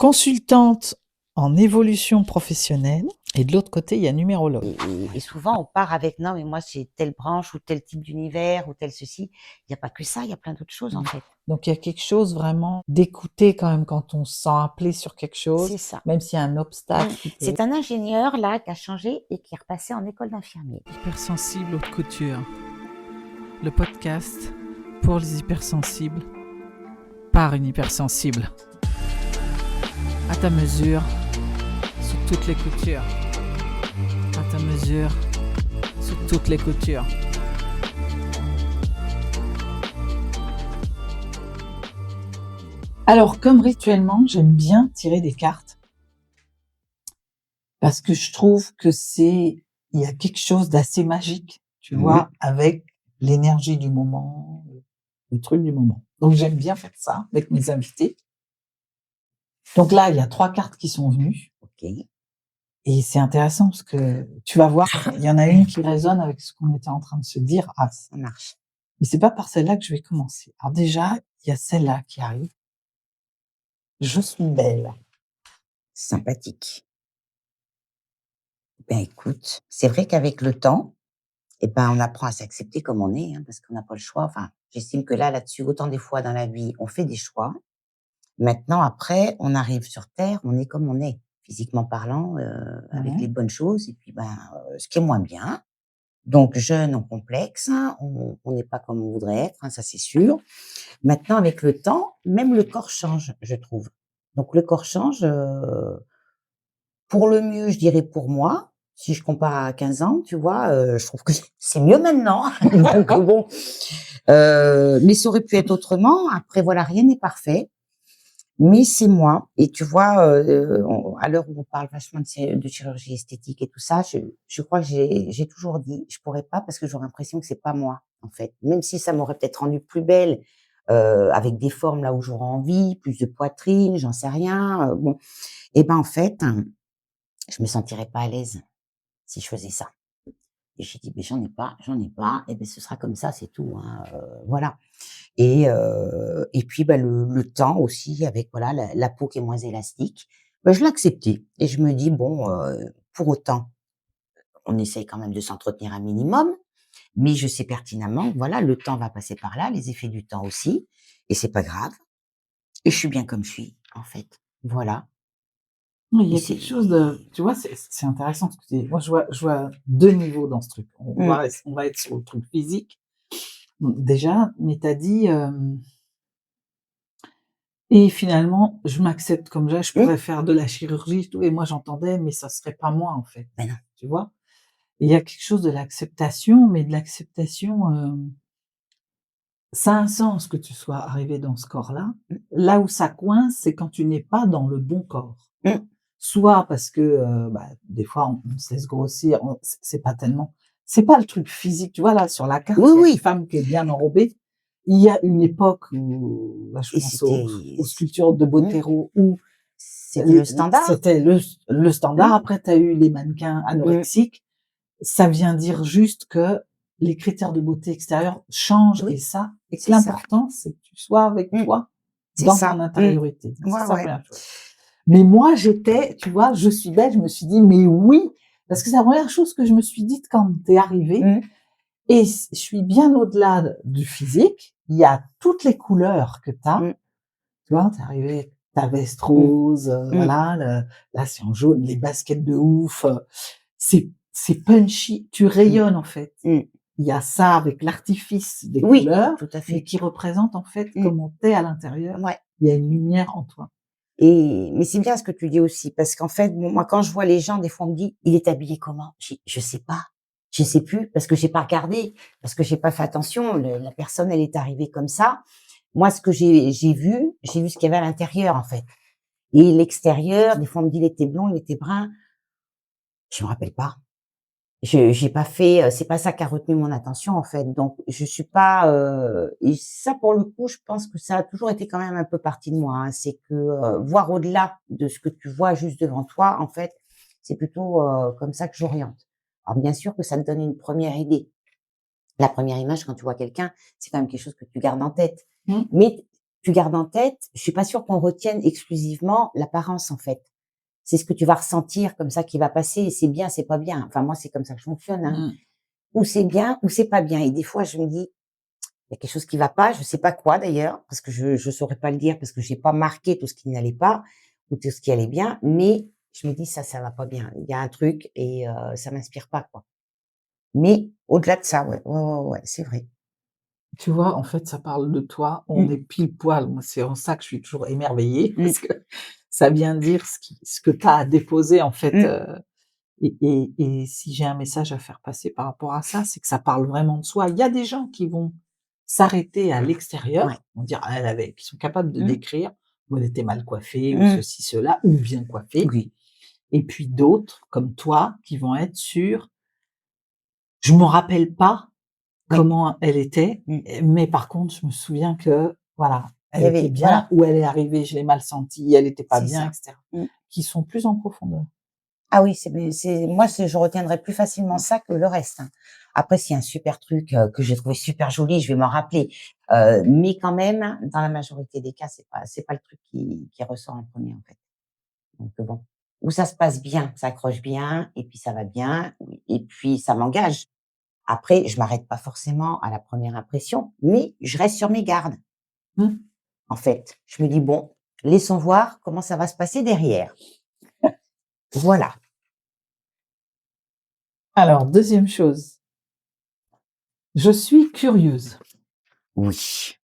consultante en évolution professionnelle et de l'autre côté, il y a numérologue. Et souvent, on part avec non, mais moi, c'est telle branche ou tel type d'univers ou tel ceci. Il n'y a pas que ça, il y a plein d'autres choses en fait. Donc il y a quelque chose vraiment d'écouter quand même quand on se sent appelé sur quelque chose, C'est ça. même s'il y a un obstacle qui peut C'est un ingénieur là qui a changé et qui est repassé en école d'infirmier. Hypersensible haute couture, le podcast pour les hypersensibles, par une hypersensible. À ta mesure, sur toutes les coutures. À ta mesure, sur toutes les coutures. Alors, comme rituellement, j'aime bien tirer des cartes. Parce que je trouve que il y a quelque chose d'assez magique, tu vois, avec l'énergie du moment, le truc du moment. Donc, j'aime bien faire ça avec mes invités. Donc là, il y a 3 cartes qui sont venues. Ok. Et c'est intéressant parce que tu vas voir, il y en a une qui résonne avec ce qu'on était en train de se dire. Ah, Ça marche. mais c'est pas par celle-là que je vais commencer. Alors déjà, il y a celle-là qui arrive. Je suis belle. Sympathique. Ben écoute, c'est vrai qu'avec le temps, on apprend à s'accepter comme on est, hein, parce qu'on n'a pas le choix. Enfin, j'estime que là-dessus, autant des fois dans la vie, on fait des choix. Maintenant, après, on arrive sur terre, on est comme on est, physiquement parlant, avec les bonnes choses et puis, ce qui est moins bien. Donc jeune, on complexe, hein, on n'est pas comme on voudrait être, hein, ça c'est sûr. Maintenant, avec le temps, même le corps change, je trouve. Donc le corps change, pour le mieux, je dirais pour moi. Si je compare à 15 ans, tu vois, je trouve que c'est mieux maintenant. Donc bon, mais ça aurait pu être autrement. Après voilà, rien n'est parfait. Mais c'est moi et tu vois, à l'heure où on parle vachement de chirurgie esthétique et tout ça, je crois que j'ai toujours dit: «Je pourrais pas parce que j'aurais l'impression que c'est pas moi, en fait». Même si ça m'aurait peut-être rendue plus belle, avec des formes là où j'aurais envie, plus de poitrine, j'en sais rien, bon en fait, je me sentirais pas à l'aise si je faisais ça. Et j'ai dit: «Beh, j'en ai pas et ce sera comme ça, c'est tout, hein, voilà». Et puis, le temps aussi avec voilà la peau qui est moins élastique, je l'ai accepté et je me dis: «Bon, pour autant, on essaye quand même de s'entretenir un minimum, mais je sais pertinemment que voilà, le temps va passer par là, les effets du temps aussi et c'est pas grave et je suis bien comme je suis, en fait». Voilà Oui, il y et a quelque chose de, tu vois, c'est intéressant ce que tu dis. Moi, je vois 2 niveaux dans ce truc. On va être sur le truc physique. Déjà, mais tu as dit, et finalement, je m'accepte comme je pourrais faire de la chirurgie et tout et moi j'entendais, mais ça serait pas moi en fait, non. tu vois? Et il y a quelque chose de l'acceptation, mais de l'acceptation, ça a un sens que tu sois arrivé dans ce corps-là. Là où ça coince, c'est quand tu n'es pas dans le bon corps. Soit parce que, des fois on se laisse grossir, c'est pas tellement, c'est pas le truc physique, tu vois? Là, sur la carte, Oui, il y a une oui femme qui est bien enrobée. Il y a une époque où, là, je et pense c'était aux sculptures de Botero où c'était le standard. c'était le standard. Après, tu as eu les mannequins anorexiques. Ça vient dire juste que les critères de beauté extérieure changent Oui, et que c'est ça. l'important, c'est que tu sois avec toi, C'est dans ton ça. intériorité. C'est Ouais, ça la ouais. première chose. Mais moi, tu vois, je suis belle, je me suis dit: «Mais oui!» parce que c'est la première chose que je me suis dite quand tu es arrivée et je suis bien au-delà du physique. Il y a toutes les couleurs que tu as. Tu vois, tu es arrivée, ta veste rose, voilà, là, c'est en jaune, les baskets de ouf, c'est punchy, tu rayonnes, en fait. Il y a ça avec l'artifice des Oui, couleurs, tout à mais fait. qui représente, en fait, comment tu es à l'intérieur. Ouais. Il y a une lumière en toi. Et mais c'est bien ce que tu dis aussi parce qu'en fait, bon, moi, quand je vois les gens, des fois, on me dit: «Il est habillé comment?» Je sais pas, je sais plus parce que j'ai pas regardé, parce que j'ai pas fait attention. Le La personne, elle est arrivée comme ça. Moi, ce que j'ai vu ce qu'il y avait à l'intérieur, en fait et l'extérieur, des fois, on me dit: «Il était blond, il était brun». Je me rappelle pas. J'ai pas fait, c'est pas ça qui a retenu mon attention, en fait, donc je suis pas, et ça, pour le coup, je pense que ça a toujours été quand même un peu partie de moi, hein. C'est que, voir au-delà de ce que tu vois juste devant toi, en fait, c'est plutôt, comme ça que j'oriente. Alors bien sûr que ça te donne une première idée. La première image quand tu vois quelqu'un, c'est quand même quelque chose que tu gardes en tête. Mais tu gardes en tête, je suis pas sûre qu'on retienne exclusivement l'apparence, en fait. C'est ce que tu vas ressentir comme ça qui va passer et c'est bien, c'est pas bien. Enfin, moi, c'est comme ça que je fonctionne, hein. Mmh. Ou c'est bien ou c'est pas bien et des fois, je me dis: «Il y a quelque chose qui va pas», je sais pas quoi d'ailleurs, parce que je saurais pas le dire parce que j'ai pas marqué tout ce qui n'allait pas ou tout ce qui allait bien, mais je me dis: Ça va pas bien. Il y a un truc et ça m'inspire pas, quoi». Mais au-delà de ça, ouais, ouais, ouais, ouais, c'est vrai. Tu vois, en fait, ça parle de toi, on Mmh, est pile poil. Moi, c'est en ça que je suis toujours émerveillée mmh, parce que ça vient dire ce que tu as à déposer, en fait, mmh, et si j'ai un message à faire passer par rapport à ça, c'est que ça parle vraiment de soi. Il y a des gens qui vont s'arrêter à ouais. l'extérieur, vont dire: «Ah, elle avait» qui sont capables de Mmh, décrire où elle était mal coiffée ou mmh, ceci, cela, ou bien coiffée, oui, et puis d'autres, comme toi, qui vont être sur: «Je me rappelle pas ouais, comment elle était, mmh. mais par contre, je me souviens que, voilà, Il elle y était avait bien, voilà, ou elle est arrivée, je l'ai mal sentie, elle était pas c'est bien, et ça. cetera». Mmh. Qui sont plus en profondeur. Ah oui, c'est moi, je retiendrai plus facilement ça que le reste, hein. Après, s'il y a un super truc, que j'ai trouvé super joli, je vais m'en rappeler. Mais quand même, dans la majorité des cas, c'est pas le truc qui ressort en premier en fait. Donc bon, où ça se passe bien, ça accroche bien et puis ça va bien et puis ça m'engage. Après, je m'arrête pas forcément à la première impression, mais je reste sur mes gardes, Mmh. en fait. Je me dis: «Bon, laissons voir comment ça va se passer derrière». Voilà. Alors, deuxième chose, je suis curieuse. Oui.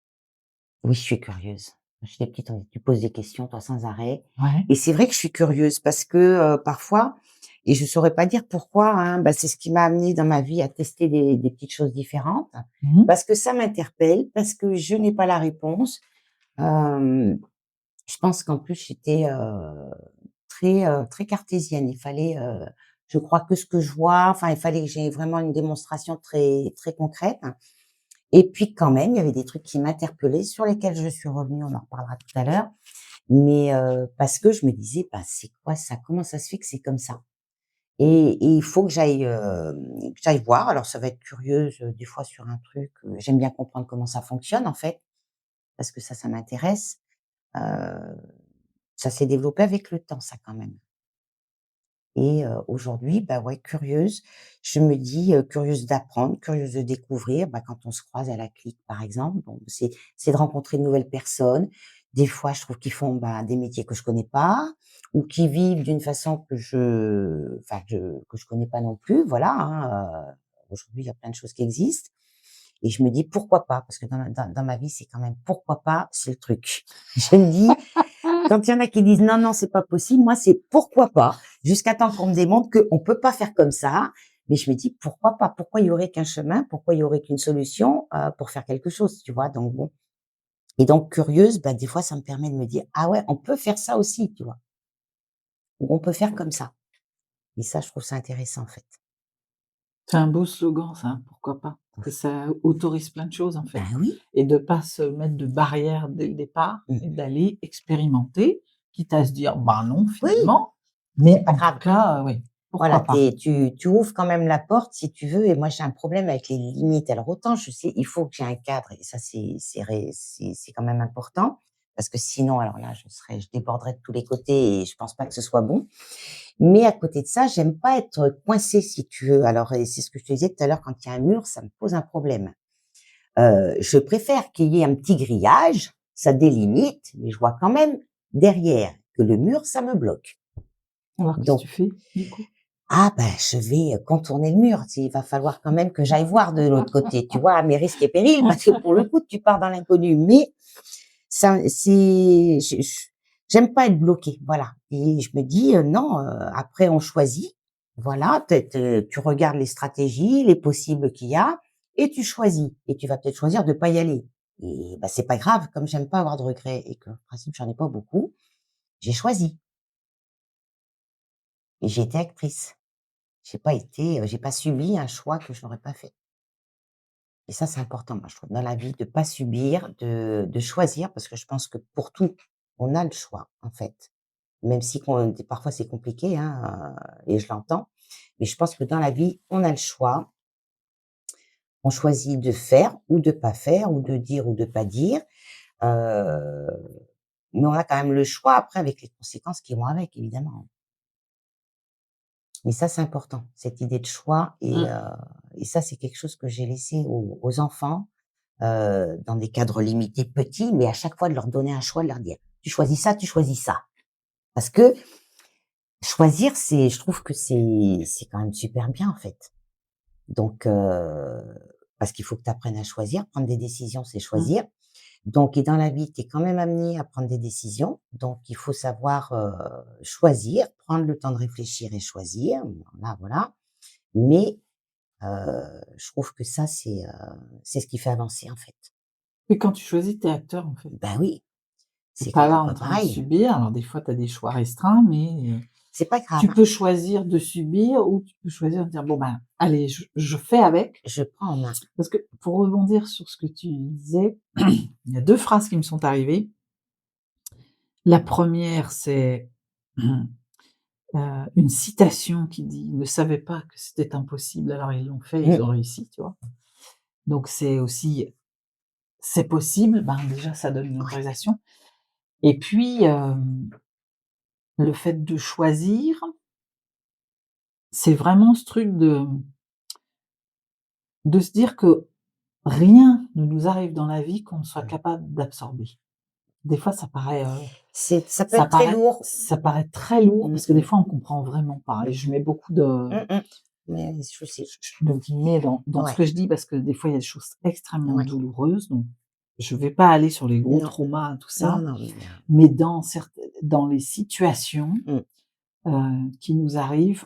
Oui, je suis curieuse. Quand j'étais petite, tu poses des questions, toi, sans arrêt. Ouais. Et c'est vrai que je suis curieuse parce que, parfois et je saurais pas dire pourquoi, hein, bah, c'est ce qui m'a amenée dans ma vie à tester des petites choses différentes. Mmh. Parce que ça m'interpelle, parce que je n'ai pas la réponse. Hem, je pense qu'en plus j'étais, très cartésienne. Il fallait, je crois que ce que je vois, enfin, il fallait que j'ai vraiment une démonstration très très concrète. Et puis quand même, il y avait des trucs qui m'interpellaient, sur lesquels je suis revenue, on en reparlera tout à l'heure. Mais parce que je me disais: «Bah, c'est quoi ça? Comment ça se fait que c'est comme ça?» Et il faut que j'aille voir. Alors ça va être curieuse, des fois sur un truc, j'aime bien comprendre comment ça fonctionne en fait, parce que ça m'intéresse. Heu, ça s'est développé avec le temps ça quand même. Et aujourd'hui, bah, ouais, curieuse, je me dis, curieuse d'apprendre, curieuse de découvrir. Bah, quand on se croise à la clique, par exemple, bon, c'est de rencontrer de nouvelles personnes. Des fois, je trouve qu'ils font, bah, des métiers que je connais pas ou qui vivent d'une façon que je connais pas non plus, voilà, hein, aujourd'hui, il y a plein de choses qui existent et je me dis: «Pourquoi pas?» parce que dans ma vie, c'est quand même «pourquoi pas?» c'est le truc. Je me dis quand il y en a qui disent: «Non, non, c'est pas possible», moi, c'est «pourquoi pas?» jusqu'à temps qu'on me démontre qu'on peut pas faire comme ça. Mais je me dis: «Pourquoi pas? Pourquoi il y aurait qu'un chemin? Pourquoi il y aurait qu'une solution, pour faire quelque chose?» tu vois? Donc bon et donc curieuse, bah, des fois, ça me permet de me dire: «Ah ouais, on peut faire ça aussi», tu vois? Ou on peut faire comme ça et ça, je trouve ça intéressant, en fait. C'est un beau slogan ça, hein, pourquoi pas? Que ça autorise plein de choses, en fait, Ben oui, et de pas se mettre de barrières dès le départ mmh, et d'aller expérimenter, quitte à se dire: «Ben non, oui, finalement», c'est mais pas en tout grave. cas, oui, Voilà, pourquoi pas? tu ouvres quand même la porte si tu veux et moi j'ai un problème avec les limites. Alors autant je sais, il faut que j'ai un cadre et ça c'est quand même important parce que sinon alors là je déborderais de tous les côtés et je pense pas que ce soit bon. Mais à côté de ça, j'aime pas être coincée si tu veux. Alors et c'est ce que je te disais tout à l'heure, quand il y a un mur, ça me pose un problème. Je préfère qu'il y ait un petit grillage, ça délimite, mais je vois quand même derrière que le mur, ça me bloque. Alors qu'est-ce que tu Donc fais, du coup? ah ben, je vais, contourner le mur. Il va falloir quand même que j'aille voir de l'autre côté, tu vois? À mes risques et périls, parce que pour le coup, tu pars dans l'inconnu. Mais ça c'est j'aime pas être bloquée, voilà. Et je me dis: Non, après on choisit». Voilà, peut-être, tu regardes les stratégies, les possibles qu'il y a et tu choisis. Et tu vas peut-être choisir de pas y aller. Et bah, c'est pas grave, comme j'aime pas avoir de regrets et que, en principe, j'en ai pas beaucoup, j'ai choisi et j'ai été actrice. J'ai pas subi un choix que je n'aurais pas fait et ça, c'est important, moi, je trouve, dans la vie, de pas subir, de choisir parce que je pense que pour tout, on a le choix, en fait. Même si parfois c'est compliqué, hein, et je l'entends, mais je pense que dans la vie, on a le choix. On choisit de faire ou de pas faire ou de dire ou de pas dire. Heu, mais on a quand même le choix après avec les conséquences qui vont avec, évidemment. Mais ça, c'est important, cette idée de choix Mmh. et ça, c'est quelque chose que j'ai laissé aux enfants, dans des cadres limités petits, mais à chaque fois de leur donner un choix, de leur dire: «Tu choisis ça, tu choisis ça». Parce que choisir, je trouve que c'est quand même super bien, en fait. Donc parce qu'il faut que tu apprennes à choisir. Prendre des décisions, c'est Mmh. choisir. Donc et dans la vie, tu es quand même amené à prendre des décisions. Donc il faut savoir, choisir, prendre le temps de réfléchir et choisir. Voilà, voilà. Mais je trouve que ça, c'est ce qui fait avancer, en fait. Et quand tu choisis, tu es acteur, en fait. Ben oui, Tu es c'est pas quelque là en part train de pareil. subir. Alors des fois, tu as des choix restreints, mais C'est pas grave, tu hein, peux choisir de subir ou tu peux choisir de dire: «Bon, ben, allez, je fais avec». je prends en main. Parce que pour rebondir sur ce que tu disais, il y a 2 phrases qui me sont arrivées. La première, c'est, une citation qui dit: «Ils ne savaient pas que c'était impossible, alors ils l'ont fait, ils Mmh, ont réussi», tu vois? Donc c'est aussi c'est possible, ben, déjà ça donne une ouais, autorisation et puis, le fait de choisir, c'est vraiment ce truc de se dire que rien ne nous arrive dans la vie qu'on ne soit mmh. capable d'absorber. Des fois Ça peut être très lourd. ça paraît très lourd Mmh parce que des mh. fois on comprend vraiment pas et je mets beaucoup de Mmh mh. Mais je sais. de guillemets dans ce Ouais, que je dis parce que des fois il y a des choses extrêmement ouais. douloureuses, donc je vais pas aller sur les gros Non, traumas, tout non, ça, non, mais mais dans les situations, mmh, qui nous arrivent,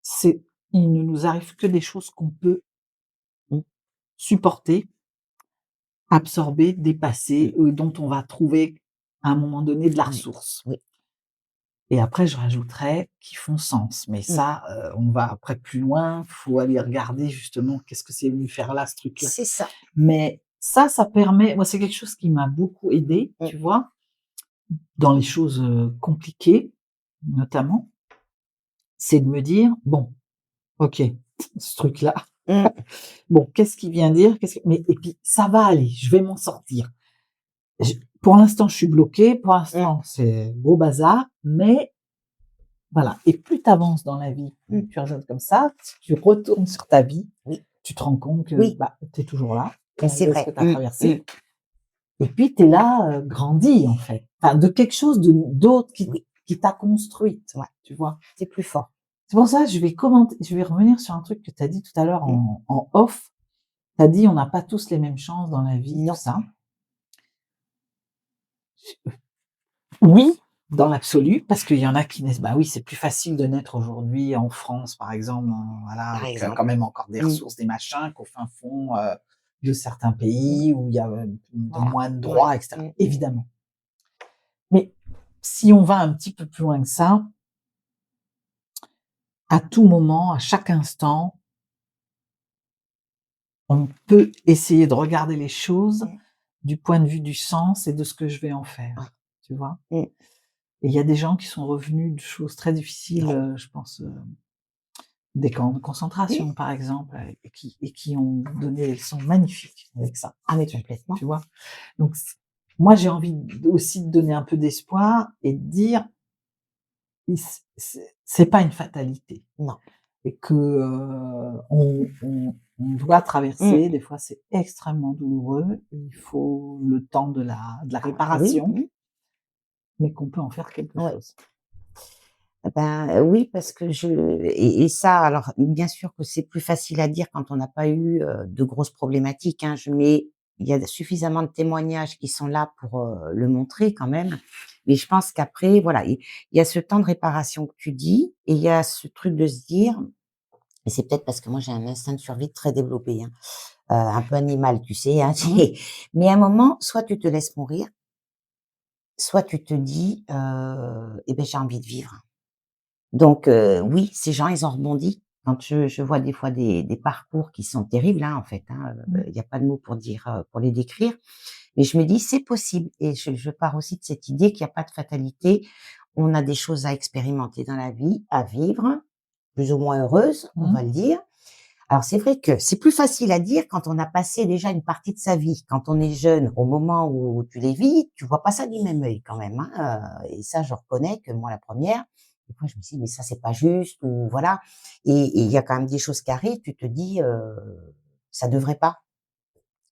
c'est il ne nous arrive que des choses qu'on peut mmh, supporter, absorber, mmh, dépasser, dont on va trouver à un moment donné de la ouais, ressource. oui, Et après je rajouterais qui font sens, mais mmh. ça, on va après plus loin, faut aller regarder justement qu'est-ce que c'est venu faire là, ce truc-là. C'est ça. Mais ça permet moi c'est quelque chose qui m'a beaucoup aidée, Mmh, tu vois? Dans les choses, compliquées, notamment, c'est de me dire: «Bon, OK, ce truc-là, mmh, bon, qu'est-ce qu'il vient dire? Qu'est-ce que» mais et puis ça va aller, je vais m'en sortir. Je Pour l'instant, je suis bloquée, pour mmh, l'instant, c'est gros bazar, mais voilà et plus tu avances dans la vie, mmh. plus tu raisonnes comme ça, si tu retournes sur ta vie, Oui, tu te rends compte que, oui, bah, tu es toujours là, mais c'est malgré ce que vrai. tu as Mmh, mmh. traversé et puis tu es là, grandi, en fait. Enfin, de quelque chose d'autre Oui, qui t'a construite, ouais, tu vois? c'est plus fort. C'est pour ça que je vais revenir sur un truc que tu as dit tout à l'heure Mmh. en off. Tu as dit: «On n'a pas tous les mêmes chances dans la vie», tout Non. ça. Oui, dans l'absolu, parce qu'il y en a qui naissent bah, oui, c'est plus facile de naître aujourd'hui en France, par exemple, voilà, Par avec, exemple. quand même encore des Mmh, ressources, des machins, qu'au fin fond, de certains mmh, pays où il y a, de voilà. moins de Ouais. droits et cetera, Mmh, mmh. évidemment. Mais si on va un petit peu plus loin que ça, à tout moment, à chaque instant, on peut essayer de regarder les choses Mmh. du point de vue du sens et de ce que je vais en faire, Ouais. tu vois? Mmh. Et il y a des gens qui sont revenus de choses très difficiles, Ouais. je pense, des camps de Mmh. concentration, par exemple, et qui ont donné des leçons magnifiques avec ça, Ah mais tu complètement. vois? Donc moi, j'ai envie aussi de donner un peu d'espoir et de dire: «Il c'est pas une fatalité» Non. et que, on doit traverser, Mmh. des fois c'est extrêmement douloureux, il faut le temps de la Oui, réparation, mmh. mais qu'on peut en faire quelque Ouais. chose. Ben, oui, parce que et ça, alors, bien sûr que c'est plus facile à dire quand on n'a pas eu, de grosses problématiques, hein, mais il y a suffisamment de témoignages qui sont là pour, le montrer quand même. Mais je pense qu'après, voilà, il y a ce temps de réparation que tu dis et il y a ce truc de se dire et c'est peut-être parce que moi j'ai un instinct de survie très développé, hein, un peu animal, tu sais, hein, Mmh. mais à un moment, soit tu te laisses mourir, soit tu te dis, «Eh beh, j'ai envie de vivre». Donc oui, ces gens, ils ont rebondi. Quand je vois des fois des parcours qui sont terribles, hein, en fait, hein, Mmh. il y a pas de mots pour dire, pour les décrire, mais je me dis: «C'est possible» et je pars aussi de cette idée qu'il y a pas de fatalité. On a des choses à expérimenter dans la vie, à vivre, plus ou moins heureuses, on Mmh. va le dire. Alors c'est vrai que c'est plus facile à dire quand on a passé déjà une partie de sa vie. Quand on est jeune, au moment où tu les vis, tu vois pas ça du même œil quand même, hein, et ça je reconnais que moi la première, des fois je me dis: «Mais ça c'est pas juste» ou voilà, et il y a quand même des choses qui arrivent, tu te dis, «Ça devrait pas.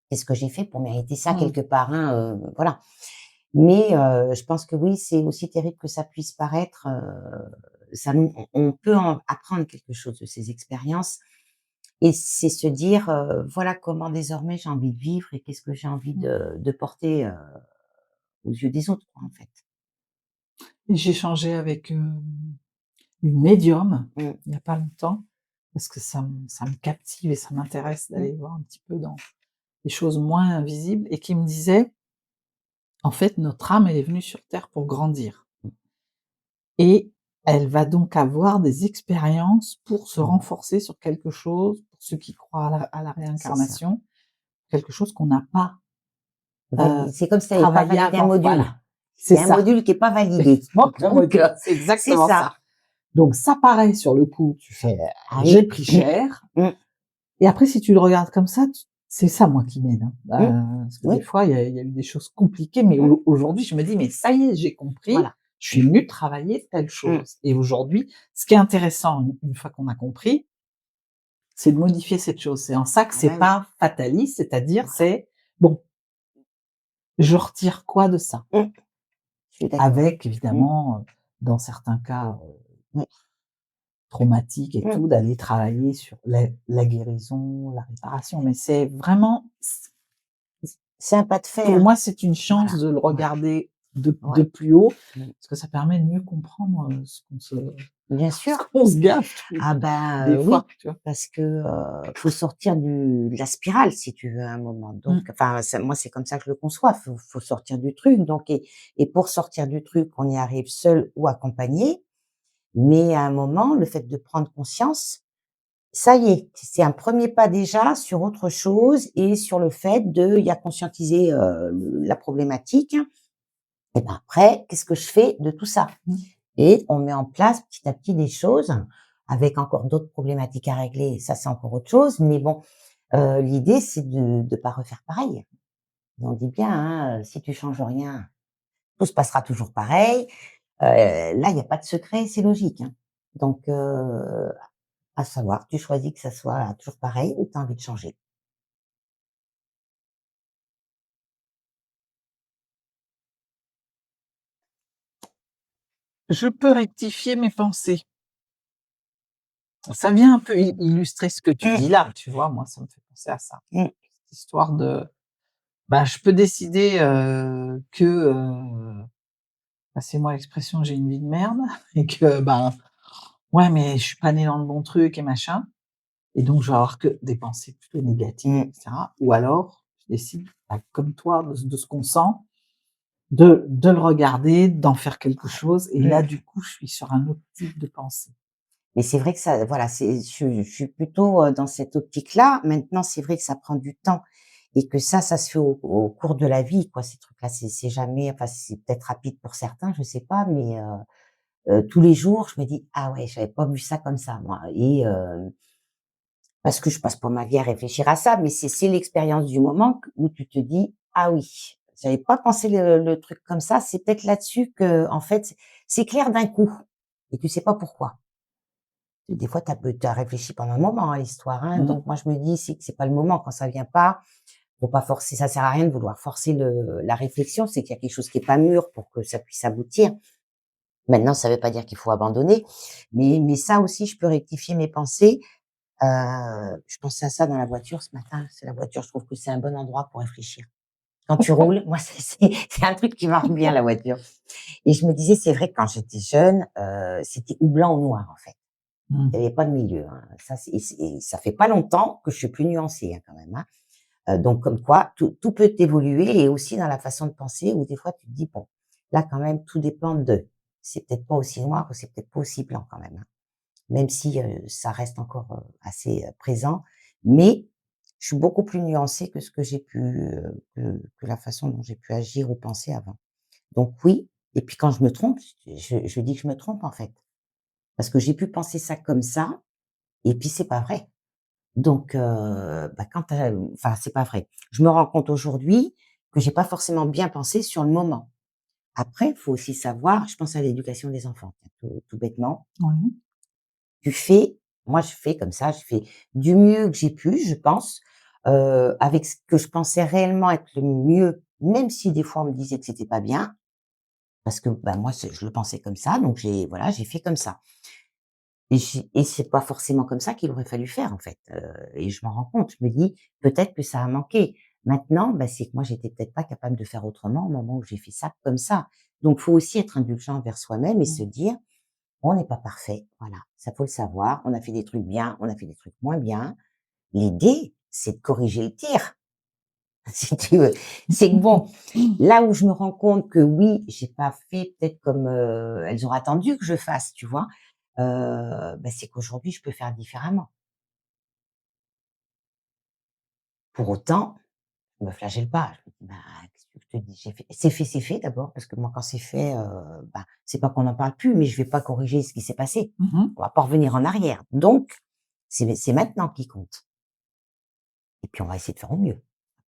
Qu'est-ce que j'ai fait pour mériter ça Mmh. quelque part?» hein, voilà. Mais je pense que oui, c'est aussi terrible que ça puisse paraître, ça nous on peut en apprendre quelque chose de ces expériences, et c'est se dire, voilà comment désormais j'ai envie de vivre et qu'est-ce que j'ai envie Mmh. de porter, aux yeux des autres, quoi, en fait. Et j'ai échangé avec, une médium, Mmh. il y a pas longtemps, parce que ça me captive et ça m'intéresse Mmh. d'aller voir un petit peu dans des choses moins visibles et qui me disait: «En fait, notre âme, elle est venue sur terre pour grandir et elle va donc avoir des expériences pour se Mmh. renforcer sur quelque chose, pour ceux qui croient à la C'est ça. réincarnation, quelque chose qu'on n'a pas, C'est comme si tu avais pas travaillé validé un avant». module. Voilà, Il c'est y a un ça. module qui est pas Il validé. manque un Donc module, c'est c'est exactement ça. ça. Donc ça, pareil, sur le coup, tu fais: Ah «J'ai oui. pris cher». Mmh. Et après, si tu le regardes comme ça, c'est ça, moi, qui m'aide, hein. Mmh. Parce que des Oui. fois, il y a eu des choses compliquées, mais Mmh. aujourd'hui, je me dis: «Mais ça y est, j'ai compris, Voilà. je suis venue travailler telle Mmh. chose». Et aujourd'hui, ce qui est intéressant, une fois qu'on a compris, c'est de modifier cette chose. C'est en ça que Ah c'est bah oui. pas fataliste, c'est-à-dire, Voilà. c'est: «Bon, je retire quoi de ça?» Mmh. Je suis d'accord. Avec Mmh. évidemment, dans certains cas, Oui. traumatiques et Mmh. tout, d'aller travailler sur la guérison, la réparation. Mais c'est vraiment C'est un pas de fait, pour hein. moi, c'est une chance Voilà. de le Ouais. regarder de Ouais. plus haut, Mmh. parce que ça permet de mieux comprendre, Bien ce sûr. qu'on se gaffe Ah bah, des oui, fois, tu vois? parce que, faut sortir de la spirale si tu veux à un moment. Donc Mmh. enfin, ça moi, c'est comme ça que je le conçois. Faut sortir du truc donc et pour sortir du truc, on y arrive seul ou accompagné. Mais à un moment, le fait de prendre conscience, ça y est, c'est un premier pas déjà sur autre chose et sur le fait de il y a conscientiser, la problématique et ben, après, qu'est-ce que je fais de tout ça? Mmh. Et on met en place petit à petit des choses avec encore d'autres problématiques à régler. Ça, c'est encore autre chose. Mais bon, l'idée, c'est de pas refaire pareil. On dit bien, hein, si tu changes rien, tout se passera toujours pareil. Là, il y a pas de secret, c'est logique, hein. Donc, à savoir, tu choisis que ça soit toujours pareil ou tu as envie de changer. Je peux rectifier mes pensées. Ça vient un peu illustrer ce que tu Mmh, dis là, tu vois? Moi, ça me fait penser à ça. mmh, Cette histoire de, bah, je peux décider, que, passez-moi l'expression, j'ai une vie de merde et que, ben, ouais, mais je suis pas née dans le bon truc et machin. Et donc, je vais avoir que des pensées plutôt négatives, et mmh, cetera. Ou alors, je décide, bah, comme toi, de ce qu'on sent, de le regarder, d'en faire quelque chose. Et là, mmh. du coup, je suis sur un autre type de pensée. Mais c'est vrai que ça voilà, je suis plutôt, dans cette optique-là. Maintenant, c'est vrai que ça prend du temps et que ça se fait au cours de la vie, quoi, ces trucs-là. C'est jamais enfin, c'est peut-être rapide pour certains, je sais pas, mais tous les jours, je me dis: «Ah ouais, j'avais pas vu ça comme ça, moi» et parce que je passe pas ma vie à réfléchir à ça, mais c'est l'expérience du moment où tu te dis: «Ah oui, j'avais pas pensé le truc comme ça». C'est peut-être là-dessus que en fait, c'est clair d'un coup et tu sais pas pourquoi. Des fois, tu as réfléchi pendant un moment à l'histoire, hein, Mmh. donc moi je me dis: «C'est que c'est pas le moment». Quand ça vient pas, faut pas forcer, ça sert à rien de vouloir forcer la réflexion, c'est qu'il y a quelque chose qui est pas mûr pour que ça puisse aboutir. Maintenant, ça veut pas dire qu'il faut abandonner, mais ça aussi, je peux rectifier mes pensées. Je pensais à ça dans la voiture ce matin, c'est la voiture, je trouve que c'est un bon endroit pour réfléchir. Quand tu roules, moi, c'est un truc qui marche bien la voiture et je me disais: «C'est vrai que quand j'étais jeune, c'était ou blanc ou noir, en fait». Mmh. Il y avait pas de milieu, hein. Ça, c'est et ça fait pas longtemps que je suis plus nuancée, hein, quand même, hein. Donc comme quoi tout peut évoluer et aussi dans la façon de penser où des fois tu te dis: «Bon, là quand même tout dépend de c'est peut-être pas aussi noir ou c'est peut-être pas aussi blanc quand même, hein». Même si, ça reste encore, assez, présent, mais je suis beaucoup plus nuancée que ce que j'ai pu, que la façon dont j'ai pu agir ou penser avant. Donc oui et puis quand je me trompe, je dis que je me trompe, en fait. Parce que j'ai pu penser ça comme ça et puis c'est pas vrai. Donc quand enfin, c'est pas vrai. Je me rends compte aujourd'hui que j'ai pas forcément bien pensé sur le moment. Après, il faut aussi savoir, je pense à l'éducation des enfants, tout bêtement. Oui. Tu fais Moi, je fais comme ça, je fais du mieux que j'ai pu, je pense, avec ce que je pensais réellement être le mieux, même si des fois on me disait que c'était pas bien, parce que, moi, je le pensais comme ça, donc j'ai fait comme ça. Et c'est pas forcément comme ça qu'il aurait fallu faire, en fait, et je m'en rends compte. Je me dis: «Peut-être que ça a manqué». Maintenant, c'est que moi, j'étais peut-être pas capable de faire autrement au moment où j'ai fait ça comme ça. Donc faut aussi être indulgent envers soi-même et se Mmh. dire: «On n'est pas parfait, voilà, ça faut le savoir. On a fait des trucs bien, on a fait des trucs moins bien». L'idée, c'est de corriger le tir, si tu veux. C'est que bon, là où je me rends compte que oui, j'ai pas fait peut-être comme, elles auraient attendu que je fasse, tu vois? C'est qu'aujourd'hui, je peux faire différemment. Pour autant, je me flagelle pas. Je me dis: qu'est-ce que je te dis? J'ai fait c'est fait d'abord parce que moi, quand c'est fait, c'est pas qu'on n'en parle plus, mais je vais pas corriger ce qui s'est passé. Mmh mh. On va pas revenir en arrière. Donc c'est maintenant qui compte et puis on va essayer de faire au mieux.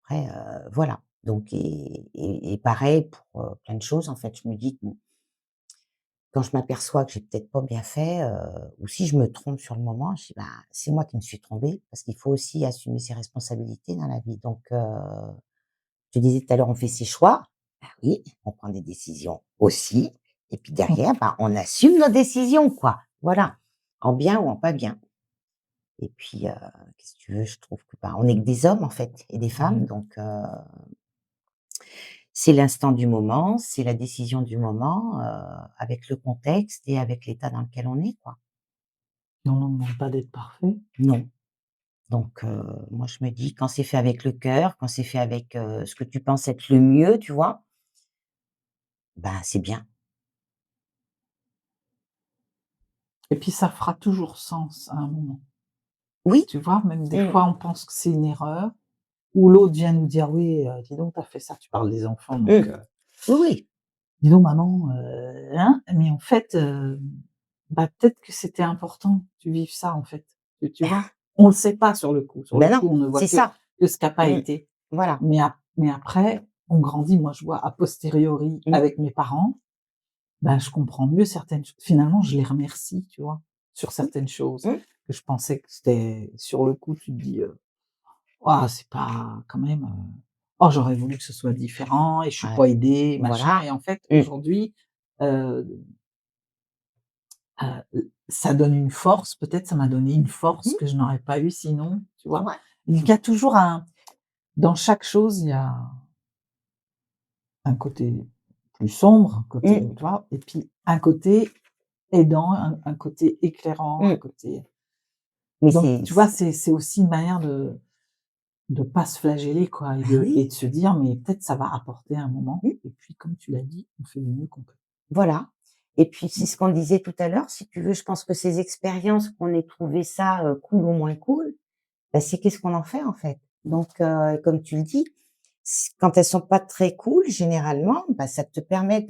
Après, voilà. Donc et pareil pour, plein de choses, en fait. Je me dis que bon, quand je m'aperçois que j'ai peut-être pas bien fait, ou si je me trompe sur le moment, je dis: c'est moi qui me suis trompée», parce qu'il faut aussi assumer ses responsabilités dans la vie. Donc je te disais tout à l'heure, on fait ses choix. Oui, on prend des décisions aussi et puis derrière, on assume nos décisions, quoi. Voilà, en bien ou en pas bien. Et puis, qu'est-ce que tu veux? Je trouve que, on est que des hommes, en fait, et des femmes, Oui. donc c'est l'instant du moment, c'est la décision du moment, avec le contexte et avec l'état dans lequel on est, quoi. Et on ne demande pas d'être parfait. Non, donc moi, je me dis quand c'est fait avec le cœur, quand c'est fait avec, ce que tu penses être le mieux, tu vois? C'est bien. Et puis ça fera toujours sens à un moment. Oui, Tu vois? Même des mmh, fois, on pense que c'est une erreur ou l'autre vient nous dire: «Oui, dis donc, tu as fait ça». Tu parles des enfants donc mmh. Oui, oui. «Dis donc maman, hein?» mais en fait, peut-être que c'était important que tu vives ça, en fait. Tu vois? On le sait pas sur le coup. Sur le Non, coup, on ne voit c'est ça. que ce qui a pas Mmh. été. Voilà. Mais après, on grandit. Moi, je vois a posteriori Mmh. avec mes parents, je comprends mieux certaines ch finalement, je les remercie, tu vois? Sur Mmh. certaines choses Mmh. que je pensais que c'était sur le coup, tu te dis, «Ah, c'est pas quand même, oh, j'aurais voulu que ce soit différent et je suis Ouais. pas aidée, machin» Voilà. et en fait, Mmh. aujourd'hui, heu ça donne une force, peut-être ça m'a donné une force Mmh. que je n'aurais pas eu sinon, tu vois? Ouais. Il y a toujours dans chaque chose, il y a un côté plus sombre, un côté, Mmh. tu vois? Et puis un côté aidant, un côté éclairant, un Mmh. côté Mais donc c'est tu vois, c'est aussi une manière de pas se flageller quoi et oui. de se dire: «Mais peut-être ça va apporter un moment» Mmh. et puis comme tu l'as dit, on fait du mieux qu'on peut. Voilà. Et puis c'est Mmh. ce qu'on disait tout à l'heure, si tu veux, je pense que ces expériences, qu'on ait trouvé ça, cool ou moins cool, c'est qu'est-ce qu'on en fait, en fait? Donc comme tu le dis, quand elles sont pas très cool, généralement, ça te permet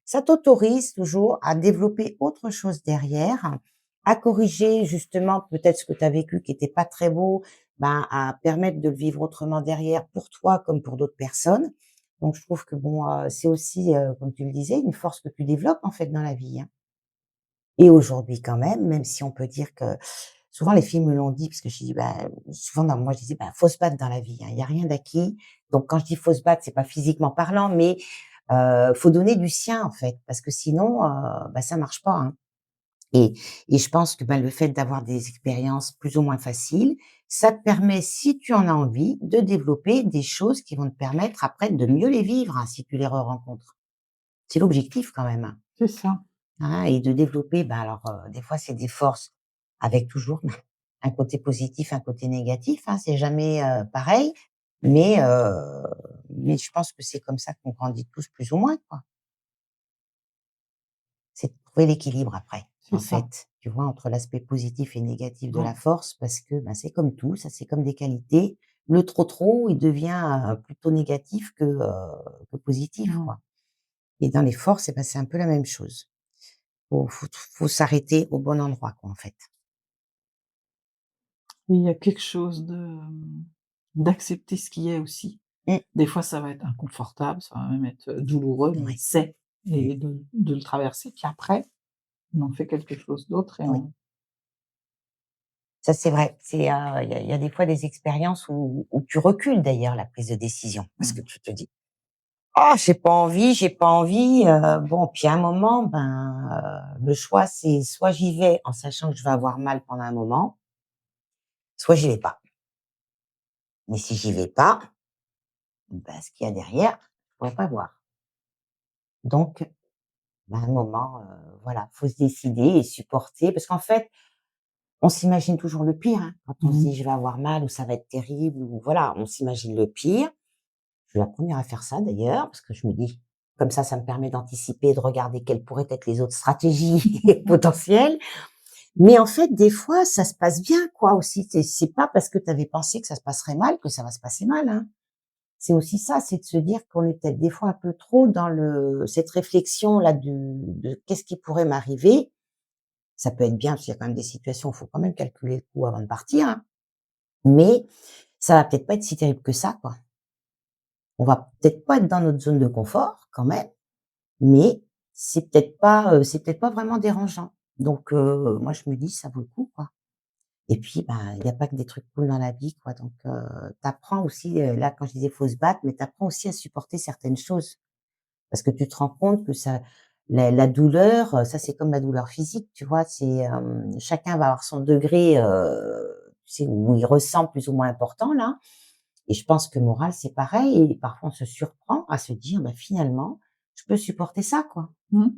ça t'autorise toujours à développer autre chose derrière, à corriger justement peut-être ce que tu as vécu qui était pas très beau, à permettre de le vivre autrement derrière pour toi comme pour d'autres personnes. Donc je trouve que bon, c'est aussi, comme tu le disais, une force que tu développes en fait dans la vie, hein. Et aujourd'hui quand même si on peut dire que souvent les filles me l'ont dit parce que je dis: souvent non, moi je disais: «Faut se battre dans la vie, hein, il y a rien d'acquis». Donc quand je dis: «Faut se battre», c'est pas physiquement parlant, mais faut donner du sien en fait, parce que sinon, ça marche pas, hein. Et je pense que, le fait d'avoir des expériences plus ou moins faciles, ça te permet, si tu en as envie, de développer des choses qui vont te permettre après de mieux les vivre, hein, si tu les re-rencontres. C'est l'objectif quand même, hein. C'est ça. Hein, et de développer, alors, des fois, c'est des forces avec toujours un côté positif, un côté négatif, hein, c'est jamais, pareil, mais je pense que c'est comme ça qu'on grandit tous plus ou moins, quoi. C'est de trouver l'équilibre après, C'est en ça. fait, tu vois? Entre l'aspect positif et négatif de Ouais. la force parce que, c'est comme tout, ça c'est comme des qualités. Le trop, il devient, plutôt négatif que positif, Mmh. quoi. Et dans les forces, c'est un peu la même chose. Faut s'arrêter au bon endroit, quoi, en fait. Et il y a quelque chose d'accepter ce qui est aussi. Mmh. Des fois, ça va être inconfortable, ça va même être douloureux, mais Ouais. c'est Mmh. et de le traverser, puis après, on en fait quelque chose d'autre et Oui. on Ça, c'est vrai. Il y a des fois des expériences où tu recules d'ailleurs la prise de décision parce que mmh, tu te dis: «Ah, j'ai pas envie», bon, puis à un moment, le choix, c'est soit j'y vais en sachant que je vais avoir mal pendant un moment, soit j'y vais pas. Mais si j'y vais pas, ce qu'il y a derrière, je pourrais pas voir. Donc, à un moment, voilà, faut se décider et supporter parce qu'en fait, on s'imagine toujours le pire, hein, quand on se mmh, dit: «Je vais avoir mal» ou «Ça va être terrible» ou voilà, on s'imagine le pire. Je suis la première à faire ça d'ailleurs, parce que je me dis: «Comme ça me permet d'anticiper, de regarder quelles pourraient être les autres stratégies potentielles». Mais en fait, des fois, ça se passe bien, quoi, aussi. C'est pas parce que tu avais pensé que ça se passerait mal que ça va se passer mal, hein. C'est aussi ça, c'est de se dire qu'on est peut-être des fois un peu trop dans cette réflexion-là de qu'est-ce qui pourrait m'arriver? Ça peut être bien, parce qu'il y a quand même des situations où il faut quand même calculer le coup avant de partir, hein, mais ça va peut-être pas être si terrible que ça, quoi. On va peut-être pas être dans notre zone de confort quand même, mais c'est peut-être pas vraiment dérangeant. Donc moi je me dis: «Ça vaut le coup, quoi». Et puis, il y a pas que des trucs cool dans la vie, quoi, donc tu apprends aussi, là quand je disais: «Faut se battre», mais tu apprends aussi à supporter certaines choses. Parce que tu te rends compte que la douleur, ça c'est comme la douleur physique, tu vois? Chacun va avoir son degré, tu sais, où il ressent plus ou moins important là. Et je pense que moral, c'est pareil et parfois on se surprend à se dire: finalement, je peux supporter ça, quoi». mmh.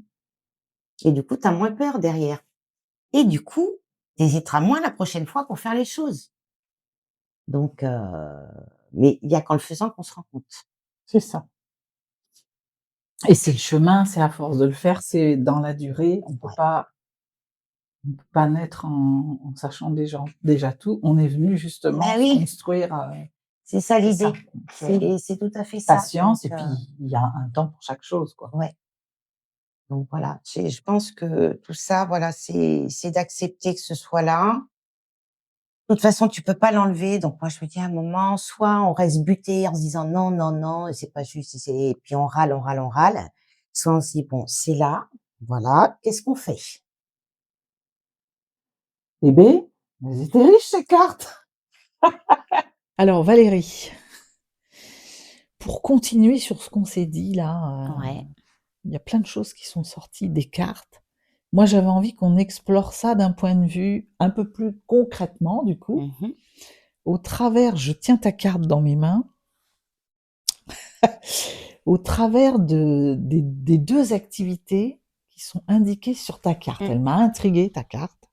Et du coup, tu as moins peur derrière et du coup, tu hésiteras moins la prochaine fois pour faire les choses. Donc mais il y a qu'en le faisant qu'on se rend compte. C'est ça. Et c'est le chemin, c'est à force de le faire, c'est dans la durée, Ouais. on peut pas naître en sachant déjà tout. On est venu justement Bah se oui, construire, c'est ça c'est ça, l'idée. donc C'est tout à fait ça. patience et puis il y a un temps pour chaque chose, quoi. Ouais, donc voilà, je pense que tout ça, voilà, c'est d'accepter que ce soit là. De toute façon, tu peux pas l'enlever, donc moi, je me dis à un moment, soit on reste buté en se disant: «Non, non, non, et c'est pas juste, et puis on râle, on râle, on râle. Soit on se dit: «Bon, c'est là, voilà, qu'est-ce qu'on fait?» Eh beh, elles étaient riches ces cartes! Alors Valérie, pour continuer sur ce qu'on s'est dit là, Ouais. il y a plein de choses qui sont sorties des cartes. Moi, j'avais envie qu'on explore ça d'un point de vue un peu plus concrètement, du coup, Mmh. au travers je tiens ta carte dans mes mains, au travers des 2 activités qui sont indiquées sur ta carte. Mmh. Elle m'a intriguée ta carte.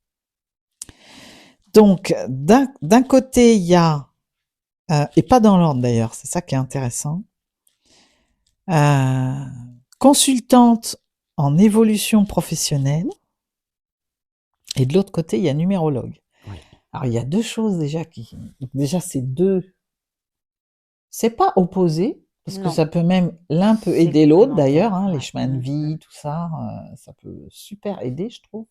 Donc d'un côté, il y a, et pas dans l'ordre d'ailleurs, c'est ça qui est intéressant, consultante en évolution professionnelle et de l'autre côté, il y a numérologue. Oui. Alors il y a 2 choses déjà c'est 2, c'est pas opposé, parce que Non, ça peut même l'un peut c'est aider l'autre d'ailleurs, complémentaire, hein, les ouais. chemins de Mmh mh. vie, tout ça, ça peut super aider, je trouve.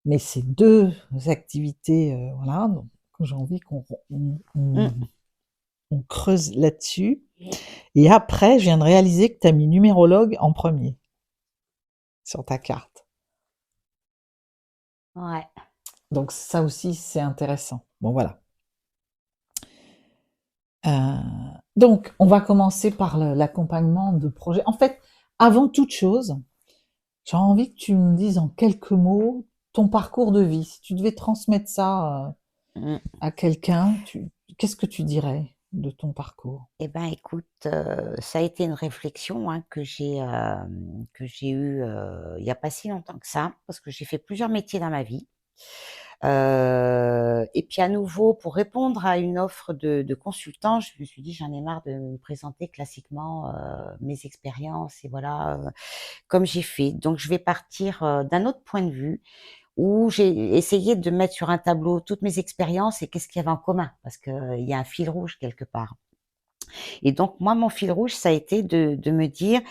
Mais c'est 2 activités, voilà, donc que j'ai envie Mmh. on creuse là-dessus et après, je viens de réaliser que tu as mis numérologue en premier sur ta carte. Ouais. Donc ça aussi, c'est intéressant. Bon voilà. Heu, donc on va commencer par l'accompagnement de projets. En fait, avant toute chose, j'ai envie que tu me dises en quelques mots ton parcours de vie. Si tu devais transmettre ça, Mmh. à quelqu'un, qu'est-ce que tu dirais de ton parcours? Et écoute, ça a été une réflexion, hein, que j'ai eue, il y a pas si longtemps que ça, parce que j'ai fait plusieurs métiers dans ma vie. Et puis à nouveau, pour répondre à une offre de consultant, je me suis dit: «J'en ai marre de me présenter classiquement, mes expériences et voilà, comme j'ai fait». Donc je vais partir, d'un autre point de vue où j'ai essayé de mettre sur un tableau toutes mes expériences et qu'est-ce qu'il y avait en commun, parce qu'il y a un fil rouge quelque part. Et donc moi, mon fil rouge, ça a été de me dire,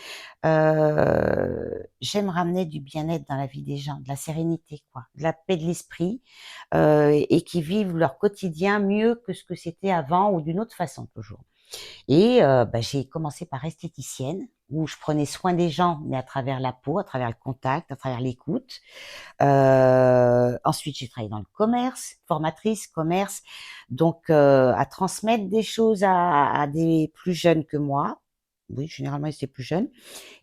j'aime ramener du bien-être dans la vie des gens, de la sérénité, quoi, de la paix de l'esprit, et qui vivent leur quotidien mieux que ce que c'était avant ou d'une autre façon toujours. Et j'ai commencé par esthéticienne, où je prenais soin des gens, mais à travers la peau, à travers le contact, à travers l'écoute. Ensuite, j'ai travaillé dans le commerce, formatrice, commerce, donc à transmettre des choses à des plus jeunes que moi. Oui, généralement, ils étaient plus jeunes.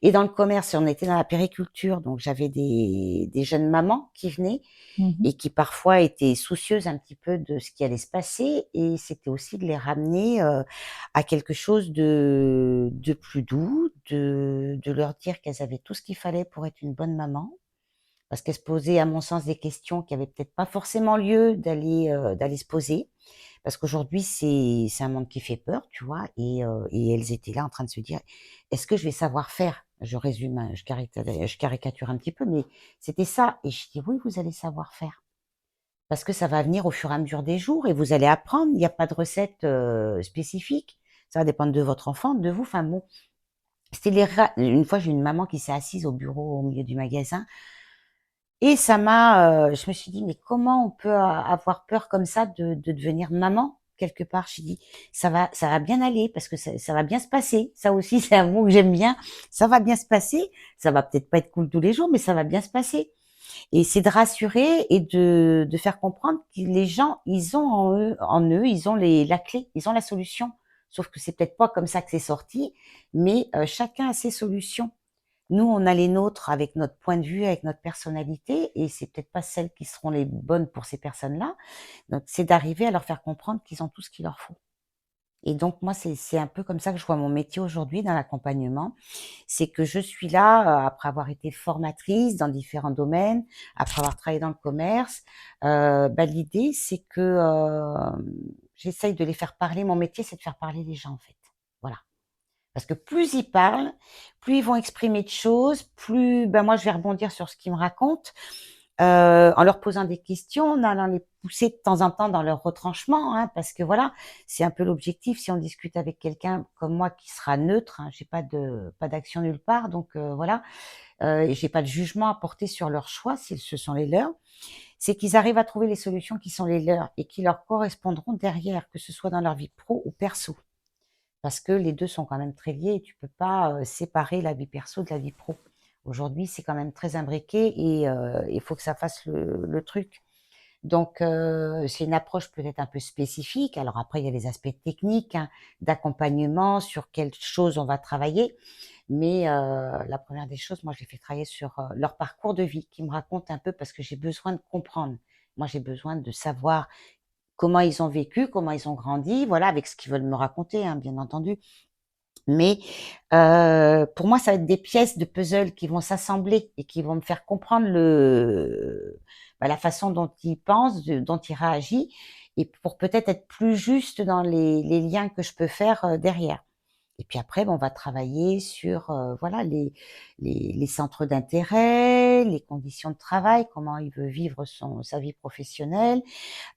Et dans le commerce, on était dans la périculture, donc j'avais des jeunes mamans qui venaient Mhm. et qui parfois étaient soucieuses un petit peu de ce qui allait se passer. Et c'était aussi de les ramener à quelque chose de plus doux, de leur dire qu'elles avaient tout ce qu'il fallait pour être une bonne maman, parce qu'elle se posait, à mon sens, des questions qui avaient peut-être pas forcément lieu d'aller se poser. Parce qu'aujourd'hui, c'est un monde qui fait peur, tu vois, et elles étaient là en train de se dire: «Est-ce que je vais savoir faire?» Je résume, hein, je caricature un petit peu, mais c'était ça. Et je dis: «Oui, vous allez savoir faire, parce que ça va venir au fur et à mesure des jours et vous allez apprendre. Il n'y a pas de recette spécifique. Ça va dépendre de votre enfant, de vous». Enfin bon, c'était une fois, j'ai une maman qui s'est assise au bureau au milieu du magasin. Et ça m'a, je me suis dit: «Mais comment on peut avoir peur comme ça de devenir maman?» Quelque part, j'ai dit: «Ça va bien aller parce que ça va bien se passer». Ça aussi, c'est un mot que j'aime bien. Ça va bien se passer. Ça va peut-être pas être cool tous les jours, mais ça va bien se passer. Et c'est de rassurer et de faire comprendre que les gens, ils ont en eux, ils ont la clé, ils ont la solution. Sauf que c'est peut-être pas comme ça que c'est sorti, mais chacun a ses solutions. Nous, on a les nôtres avec notre point de vue, avec notre personnalité, et c'est peut-être pas celles qui seront les bonnes pour ces personnes-là. Donc, c'est d'arriver à leur faire comprendre qu'ils ont tout ce qu'il leur faut. Et donc, moi, c'est un peu comme ça que je vois mon métier aujourd'hui dans l'accompagnement. C'est que je suis là, après avoir été formatrice dans différents domaines, après avoir travaillé dans le commerce. L'idée, c'est que j'essaye de les faire parler. Mon métier, c'est de faire parler les gens, en fait. Voilà. Parce que plus ils parlent, plus ils vont exprimer de choses, plus moi je vais rebondir sur ce qu'ils me racontent, en leur posant des questions, en allant les pousser de temps en temps dans leur retranchement, hein, parce que voilà, c'est un peu l'objectif. Si on discute avec quelqu'un comme moi qui sera neutre, hein, j'ai pas d'action nulle part, donc voilà, et j'ai pas de jugement à porter sur leurs choix, si ce sont les leurs. C'est qu'ils arrivent à trouver les solutions qui sont les leurs et qui leur correspondront derrière, que ce soit dans leur vie pro ou perso. Parce que les 2 sont quand même très liés et tu peux pas séparer la vie perso de la vie pro. Aujourd'hui, c'est quand même très imbriqué et il faut que ça fasse le truc. Donc c'est une approche peut-être un peu spécifique. Alors après, il y a les aspects techniques, hein, d'accompagnement, sur quelles choses on va travailler. Mais la première des choses, moi, je les fais travailler sur leur parcours de vie, qui me racontent un peu, parce que j'ai besoin de comprendre. Moi, j'ai besoin de savoir comment ils ont vécu, comment ils ont grandi, voilà, avec ce qu'ils veulent me raconter, hein, bien entendu. Mais pour moi, ça va être des pièces de puzzle qui vont s'assembler et qui vont me faire comprendre la façon dont il pense, dont il réagit, et pour peut-être être plus juste dans les liens que je peux faire derrière. Et puis après, on va travailler sur voilà les centres d'intérêt, les conditions de travail, comment il veut vivre sa vie professionnelle,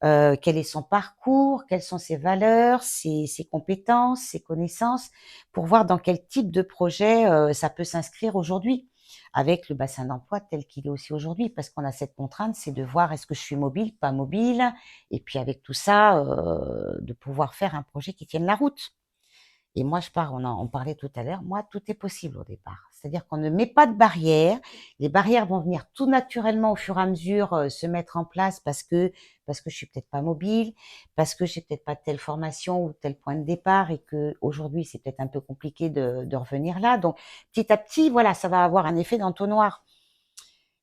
quel est son parcours, quelles sont ses valeurs, ses compétences, ses connaissances, pour voir dans quel type de projet ça peut s'inscrire aujourd'hui, avec le bassin d'emploi tel qu'il est aussi aujourd'hui, parce qu'on a cette contrainte, c'est de voir est-ce que je suis mobile, pas mobile, et puis avec tout ça, de pouvoir faire un projet qui tienne la route. Et moi, on parlait tout à l'heure, moi, tout est possible au départ. C'est-à-dire qu'on ne met pas de barrières. Les barrières vont venir tout naturellement au fur et à mesure se mettre en place, parce que je suis peut-être pas mobile, parce que j'ai peut-être pas telle formation ou tel point de départ, et que aujourd'hui c'est peut-être un peu compliqué de revenir là. Donc petit à petit, voilà, ça va avoir un effet d'entonnoir.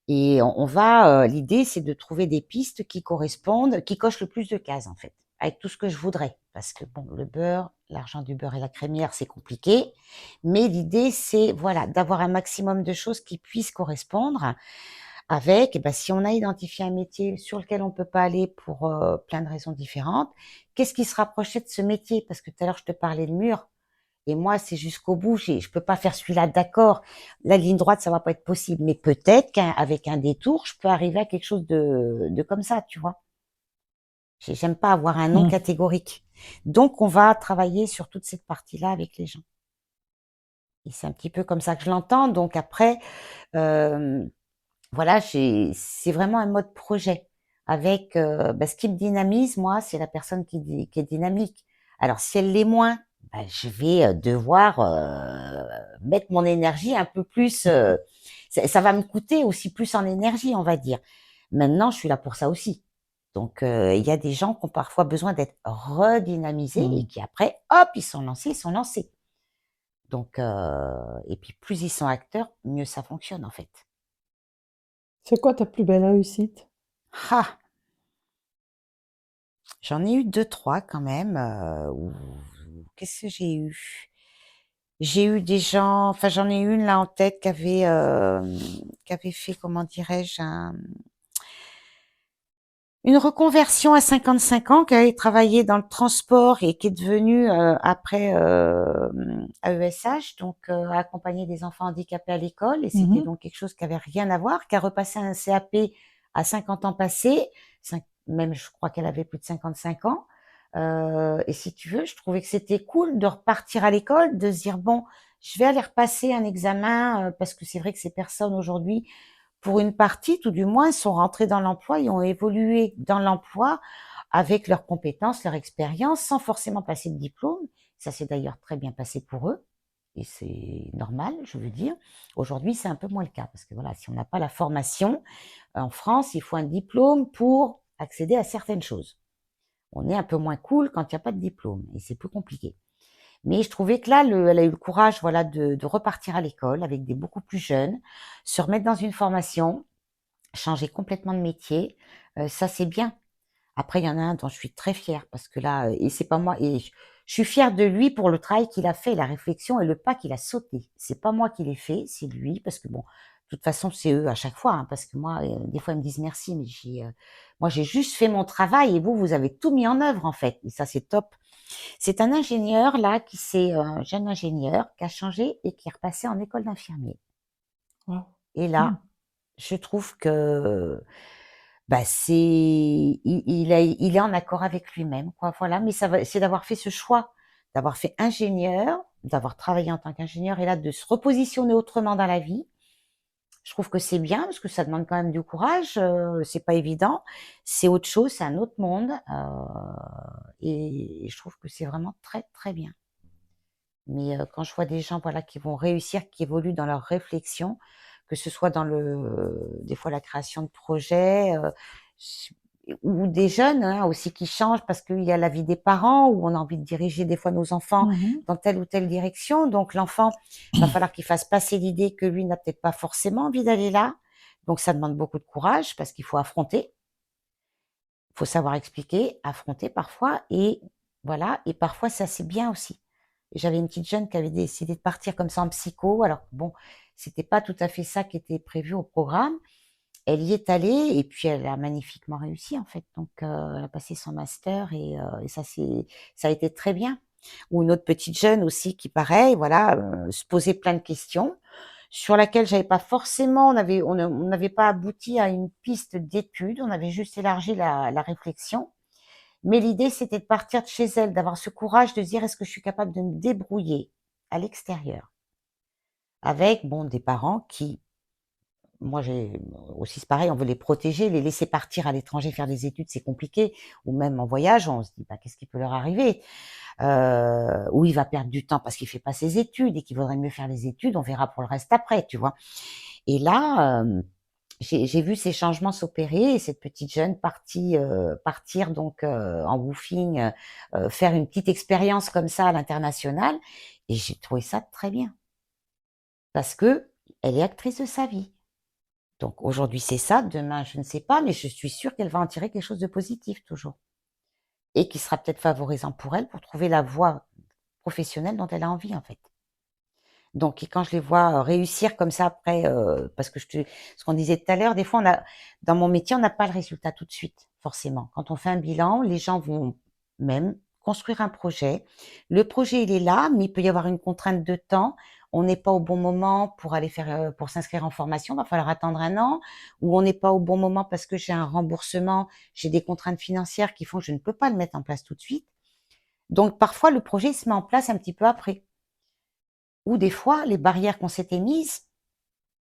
Et l'idée, c'est de trouver des pistes qui correspondent, qui cochent le plus de cases, en fait, avec tout ce que je voudrais. Parce que bon, le beurre, l'argent du beurre et la crémière, c'est compliqué. Mais l'idée, c'est, voilà, d'avoir un maximum de choses qui puissent correspondre avec, si on a identifié un métier sur lequel on peut pas aller pour plein de raisons différentes, qu'est-ce qui se rapprochait de ce métier? Parce que tout à l'heure, je te parlais de mur. Et moi, c'est jusqu'au bout. Je peux pas faire celui-là, d'accord. La ligne droite, ça va pas être possible. Mais peut-être qu'avec un détour, je peux arriver à quelque chose de comme ça, tu vois. J'aime pas avoir un non Mmh. catégorique. Donc, on va travailler sur toute cette partie-là avec les gens. Et c'est un petit peu comme ça que je l'entends. Donc après, voilà, c'est vraiment un mode projet avec, ce qui me dynamise, moi, c'est la personne qui est dynamique. Alors si elle l'est moins, je vais, devoir, mettre mon énergie un peu plus, ça va me coûter aussi plus en énergie, on va dire. Maintenant, je suis là pour ça aussi. Donc il y a des gens qui ont parfois besoin d'être redynamisés et Mmh. qui après, hop, ils sont lancés, ils sont lancés. Donc et puis plus ils sont acteurs, mieux ça fonctionne, en fait. C'est quoi ta plus belle réussite? Ah! J'en ai eu deux trois quand même, qu'est-ce que j'ai eu? J'ai eu des gens enfin j'en ai une là en tête qui avait fait, comment dirais-je? Une reconversion à 55 ans, qui avait travaillé dans le transport et qui est devenue, après, AESH, donc accompagner des enfants handicapés à l'école et Mmh c'était mh. donc quelque chose qui avait rien à voir, qui a repassé un CAP à 50 ans passés, même je crois qu'elle avait plus de 55 ans, et si tu veux, je trouvais que c'était cool de repartir à l'école, de se dire: «Bon, je vais aller repasser un examen», parce que c'est vrai que ces personnes aujourd'hui pour une partie, tout du moins, sont rentrés dans l'emploi et ont évolué dans l'emploi avec leurs compétences, leur expérience, sans forcément passer de diplôme. Ça s'est d'ailleurs très bien passé pour eux et c'est normal, je veux dire. Aujourd'hui, c'est un peu moins le cas parce que voilà, si on n'a pas la formation, en France, il faut un diplôme pour accéder à certaines choses. On est un peu moins cool quand il y a pas de diplôme et c'est plus compliqué. Mais je trouvais que là, elle a eu le courage, voilà, de repartir à l'école avec des beaucoup plus jeunes, se remettre dans une formation, changer complètement de métier, ça c'est bien. Après, il y en a un dont je suis très fière parce que là, et c'est pas moi et je suis fière de lui pour le travail qu'il a fait, la réflexion et le pas qu'il a sauté. C'est pas moi qui l'ai fait, c'est lui parce que bon, de toute façon, c'est eux à chaque fois, hein, parce que moi, des fois, ils me disent merci, mais moi, j'ai juste fait mon travail et vous, vous avez tout mis en œuvre, en fait et ça, c'est top. C'est un ingénieur là un jeune ingénieur qui a changé et qui est repassé en école d'infirmier Waouh. et Mmh. là, je trouve que c'est il est en accord avec lui-même, quoi, voilà. Mais c'est d'avoir fait ce choix, d'avoir fait ingénieur, d'avoir travaillé en tant qu'ingénieur et là, de se repositionner autrement dans la vie. Je trouve que c'est bien parce que ça demande quand même du courage, c'est pas évident. C'est autre chose, c'est un autre monde, et je trouve que c'est vraiment très, très bien. Mais quand je vois des gens, voilà, qui vont réussir, qui évoluent dans leur réflexion, que ce soit dans des fois la création de projets, ch ou des jeunes, hein, aussi qui changent parce qu'il y a la vie des parents où on a envie de diriger des fois nos enfants Mmh mh. dans telle ou telle direction. Donc l'enfant, va falloir qu'il fasse passer l'idée que lui n'a peut-être pas forcément envie d'aller là. Donc ça demande beaucoup de courage parce qu'il faut affronter. Il faut savoir expliquer, affronter parfois et voilà et parfois c'est assez bien aussi. J'avais une petite jeune qui avait décidé de partir comme ça en psycho, alors bon, c'était pas tout à fait ça qui était prévu au programme. Elle y est allée et puis elle a magnifiquement réussi en fait. Donc elle a passé son master et ça a été très bien. Ou une autre petite jeune aussi qui pareil, voilà, se posait plein de questions sur laquelle j'avais pas forcément on n'avait pas abouti à une piste d'étude, on avait juste élargi la réflexion. Mais l'idée, c'était de partir de chez elle, d'avoir ce courage de se dire: «Est-ce que je suis capable de me débrouiller à l'extérieur?» avec, bon, des parents qui moi j'ai aussi c'est pareil, on veut les protéger, les laisser partir à l'étranger faire des études, c'est compliqué ou même en voyage, on se dit: «Bah, qu'est-ce qui peut leur arriver?» Ou il va perdre du temps parce qu'il fait pas ses études et qu'il vaudrait mieux faire les études, on verra pour le reste après, tu vois? Et là, j'ai vu ces changements s'opérer et cette petite jeune partir donc en woofing, faire une petite expérience comme ça à l'international et j'ai trouvé ça très bien. Parce qu'elle est actrice de sa vie. Donc aujourd'hui c'est ça, demain je ne sais pas, mais je suis sûre qu'elle va en tirer quelque chose de positif toujours et qui sera peut-être favorisant pour elle pour trouver la voie professionnelle dont elle a envie en fait. Donc et quand je les vois, réussir comme ça après, parce que ce qu'on disait tout à l'heure, des fois on a dans mon métier, on n'a pas le résultat tout de suite, forcément. Quand on fait un bilan, les gens vont même construire un projet. Le projet, il est là, mais il peut y avoir une contrainte de temps. on n'est pas au bon moment pour aller pour s'inscrire en formation, va falloir attendre 1 an, ou on n'est pas au bon moment parce que j'ai un remboursement, j'ai des contraintes financières qui font que je ne peux pas le mettre en place tout de suite. Donc parfois le projet se met en place un petit peu après. Ou des fois, les barrières qu'on s'était mises,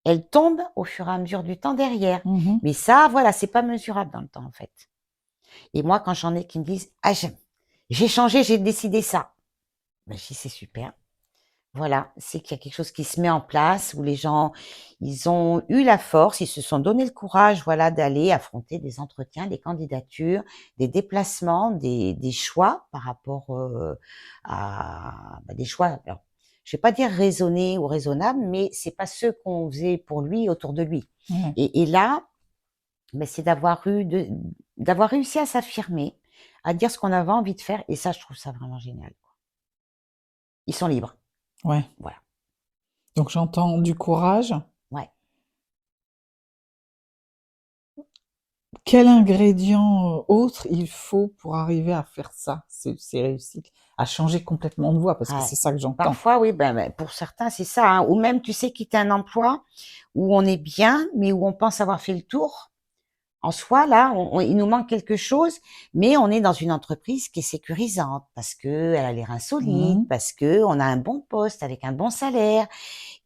elles tombent au fur et à mesure du temps derrière. Mmh. Mais ça, voilà, c'est pas mesurable dans le temps, en fait. Et moi, quand j'en ai qui me disent, ah, j'ai changé, j'ai décidé ça. Ben, je dis, c'est super. Voilà, c'est qu'il y a quelque chose qui se met en place où les gens, ils ont eu la force, ils se sont donné le courage, voilà, d'aller affronter des entretiens, des candidatures, des déplacements, des choix par rapport à des choix. Alors, je vais pas dire raisonnés ou raisonnables, mais c'est pas ceux qu'on faisait pour lui autour de lui. Ouais. Et là, ben, c'est d'avoir réussi à s'affirmer, à dire ce qu'on avait envie de faire, et ça, je trouve ça vraiment génial, quoi. Ils sont libres, Ouais. voilà. Donc j'entends du courage. Ouais. Quel ingrédient, autre il faut pour arriver à faire ça, ces réussites? À changer complètement de voie, parce que Ouais. c'est ça que j'entends. Parfois, oui, ben, pour certains, c'est ça, hein. Ou même, tu sais, quitter un emploi où on est bien, mais où on pense avoir fait le tour. En soi, là, il nous manque quelque chose, mais on est dans une entreprise qui est sécurisante parce que elle a l'air insolite, Mmh. parce que on a un bon poste avec un bon salaire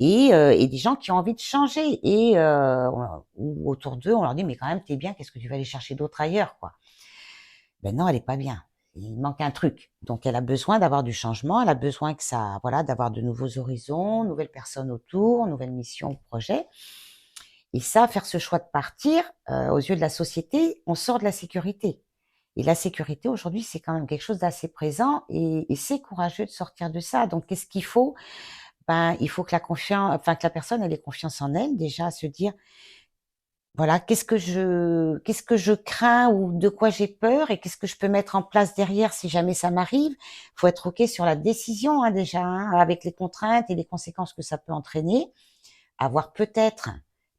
et des gens qui ont envie de changer et ou autour d'eux, on leur dit mais quand même t'es bien, qu'est-ce que tu vas aller chercher d'autre ailleurs, quoi. Ben non, elle est pas bien. Il manque un truc. Donc elle a besoin d'avoir du changement, elle a besoin que ça, voilà, d'avoir de nouveaux horizons, nouvelles personnes autour, nouvelles missions, projets. Et ça, faire ce choix de partir, aux yeux de la société, on sort de la sécurité. Et la sécurité aujourd'hui, c'est quand même quelque chose d'assez présent et c'est courageux de sortir de ça. Donc qu'est-ce qu'il faut? Ben, il faut que la personne elle ait confiance en elle, déjà à se dire voilà, qu'est-ce que je crains ou de quoi j'ai peur et qu'est-ce que je peux mettre en place derrière si jamais ça m'arrive. Faut être OK sur la décision, hein, déjà, hein, avec les contraintes et les conséquences que ça peut entraîner. Avoir peut-être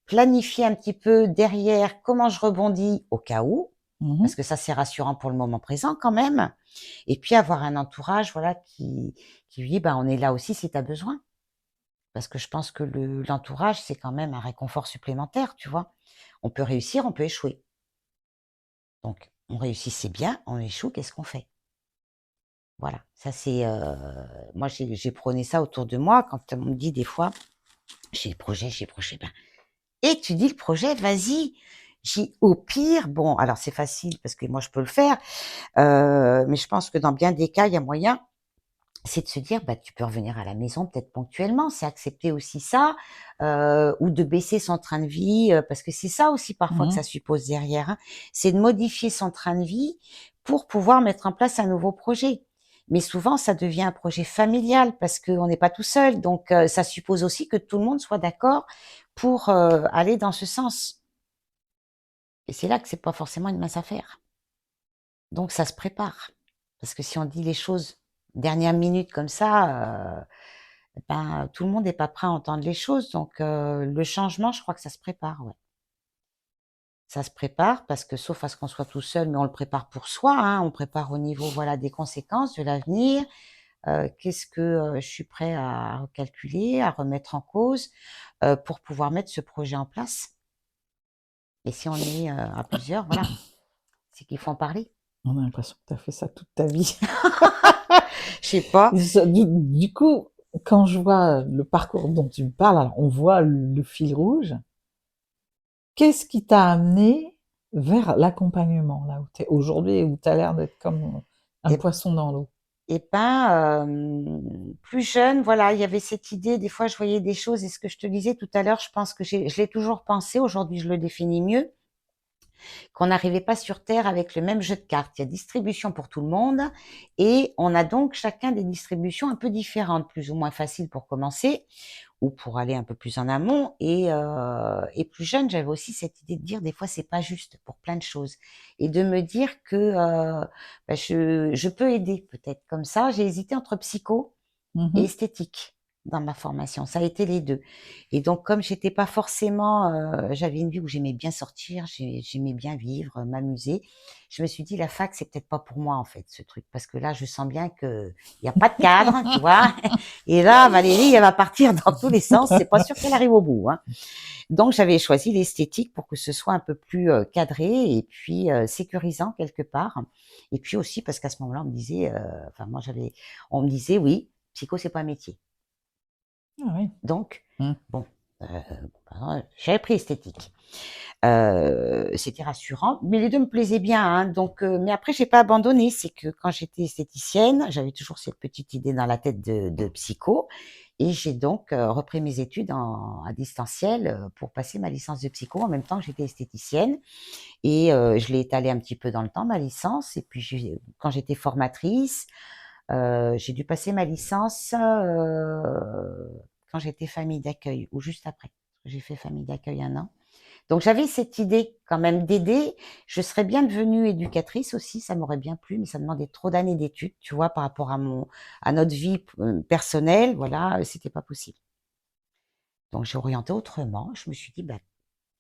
planifié un petit peu derrière comment je rebondis au cas où, Mmh. parce que ça c'est rassurant pour le moment présent quand même. Et puis avoir un entourage, voilà, qui lui dit, ben on est là aussi si tu as besoin. Parce que je pense que l'entourage, c'est quand même un réconfort supplémentaire, tu vois. On peut réussir, on peut échouer. Donc, on réussit, c'est bien, on échoue, qu'est-ce qu'on fait? Voilà, ça c'est, moi j'ai prôné ça autour de moi quand on me dit des fois: j'ai le projet», ben, étudie le projet, vas-y. Au pire, bon, alors c'est facile parce que moi je peux le faire, mais je pense que dans bien des cas, il y a moyen. C'est de se dire, bah, tu peux revenir à la maison peut-être ponctuellement, c'est accepter aussi ça, ou de baisser son train de vie, parce que c'est ça aussi parfois que Mmh. ça suppose derrière, hein. C'est de modifier son train de vie pour pouvoir mettre en place un nouveau projet. Mais souvent, ça devient un projet familial parce qu'on n'est pas tout seul, donc ça suppose aussi que tout le monde soit d'accord pour, aller dans ce sens. Et c'est là que c'est pas forcément une mince affaire. Donc ça se prépare. Parce que si on dit les choses dernière minute comme ça, ben, tout le monde n'est pas prêt à entendre les choses. Donc le changement, je crois que ça se prépare, ouais. Ça se prépare parce que sauf à ce qu'on soit tout seul, mais on le prépare pour soi, hein, on prépare au niveau, voilà, des conséquences, de l'avenir. Qu'est-ce que, je suis prêt à recalculer, à remettre en cause, pour pouvoir mettre ce projet en place. Et si on est, à plusieurs, voilà, c'est qu'il faut en parler. On a l'impression que tu as fait ça toute ta vie. Je sais pas. Du coup, quand je vois le parcours dont tu me parles, alors on voit le fil rouge. Qu'est-ce qui t'a amené vers l'accompagnement, là où tu es aujourd'hui, où tu as l'air d'être comme un Et poisson dans l'eau? Et ben, plus jeune, voilà, il y avait cette idée, des fois je voyais des choses et ce que je te disais tout à l'heure, je pense que je l'ai toujours pensé, aujourd'hui je le définis mieux, qu'on n'arrivait pas sur terre avec le même jeu de cartes. Il y a distribution pour tout le monde et on a donc chacun des distributions un peu différentes, plus ou moins faciles pour commencer ou pour aller un peu plus en amont et plus jeune, j'avais aussi cette idée de dire des fois c'est pas juste pour plein de choses et de me dire que, bah, je peux aider peut-être comme ça. J'ai hésité entre psycho et Mmh. esthétique. dans ma formation. Ça a été les 2. Et donc, comme j'étais pas forcément, j'avais une vie où j'aimais bien sortir, j'aimais bien vivre, m'amuser. Je me suis dit, la fac, c'est peut-être pas pour moi, en fait, ce truc, parce que là, je sens bien que il y a pas de cadre, tu vois. Et là, Valérie, elle va partir dans tous les sens. C'est pas sûr qu'elle arrive au bout, hein. Donc, j'avais choisi l'esthétique pour que ce soit un peu plus cadré et puis sécurisant quelque part. Et puis aussi parce qu'à ce moment-là, on me disait, enfin moi on me disait, oui, psycho c'est pas un métier. Ah oui. Donc, Mmh. bon, j'avais pris esthétique. C'était rassurant, mais les 2 me plaisaient bien, hein, donc mais après j'ai pas abandonné. C'est que quand j'étais esthéticienne, j'avais toujours cette petite idée dans la tête de psycho et j'ai donc repris mes études à distanciel pour passer ma licence de psycho en même temps que j'étais esthéticienne et je l'ai étalée un petit peu dans le temps, ma licence. Et puis quand j'étais formatrice, j'ai dû passer ma licence quand j'étais famille d'accueil ou juste après. J'ai fait famille d'accueil 1 an. Donc j'avais cette idée quand même d'aider. Je serais bien devenue éducatrice aussi, ça m'aurait bien plu, mais ça demandait trop d'années d'études, tu vois, par rapport à notre vie personnelle, voilà, c'était pas possible. Donc j'ai orienté autrement. Je me suis dit, bah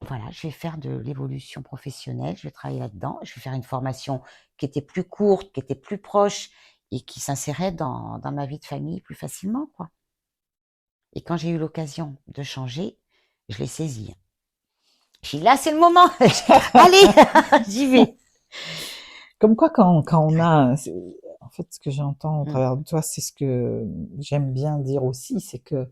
voilà, je vais faire de l'évolution professionnelle, je vais travailler là-dedans, je vais faire une formation qui était plus courte, qui était plus proche et qui s'insérait dans ma vie de famille plus facilement, quoi. Et quand j'ai eu l'occasion de changer, je l'ai saisi. J'ai dit, là, c'est le moment. Allez, j'y vais. Comme quoi, quand on Ouais. a, en fait, ce que j'entends au Mm. travers de toi, c'est ce que j'aime bien dire aussi, c'est que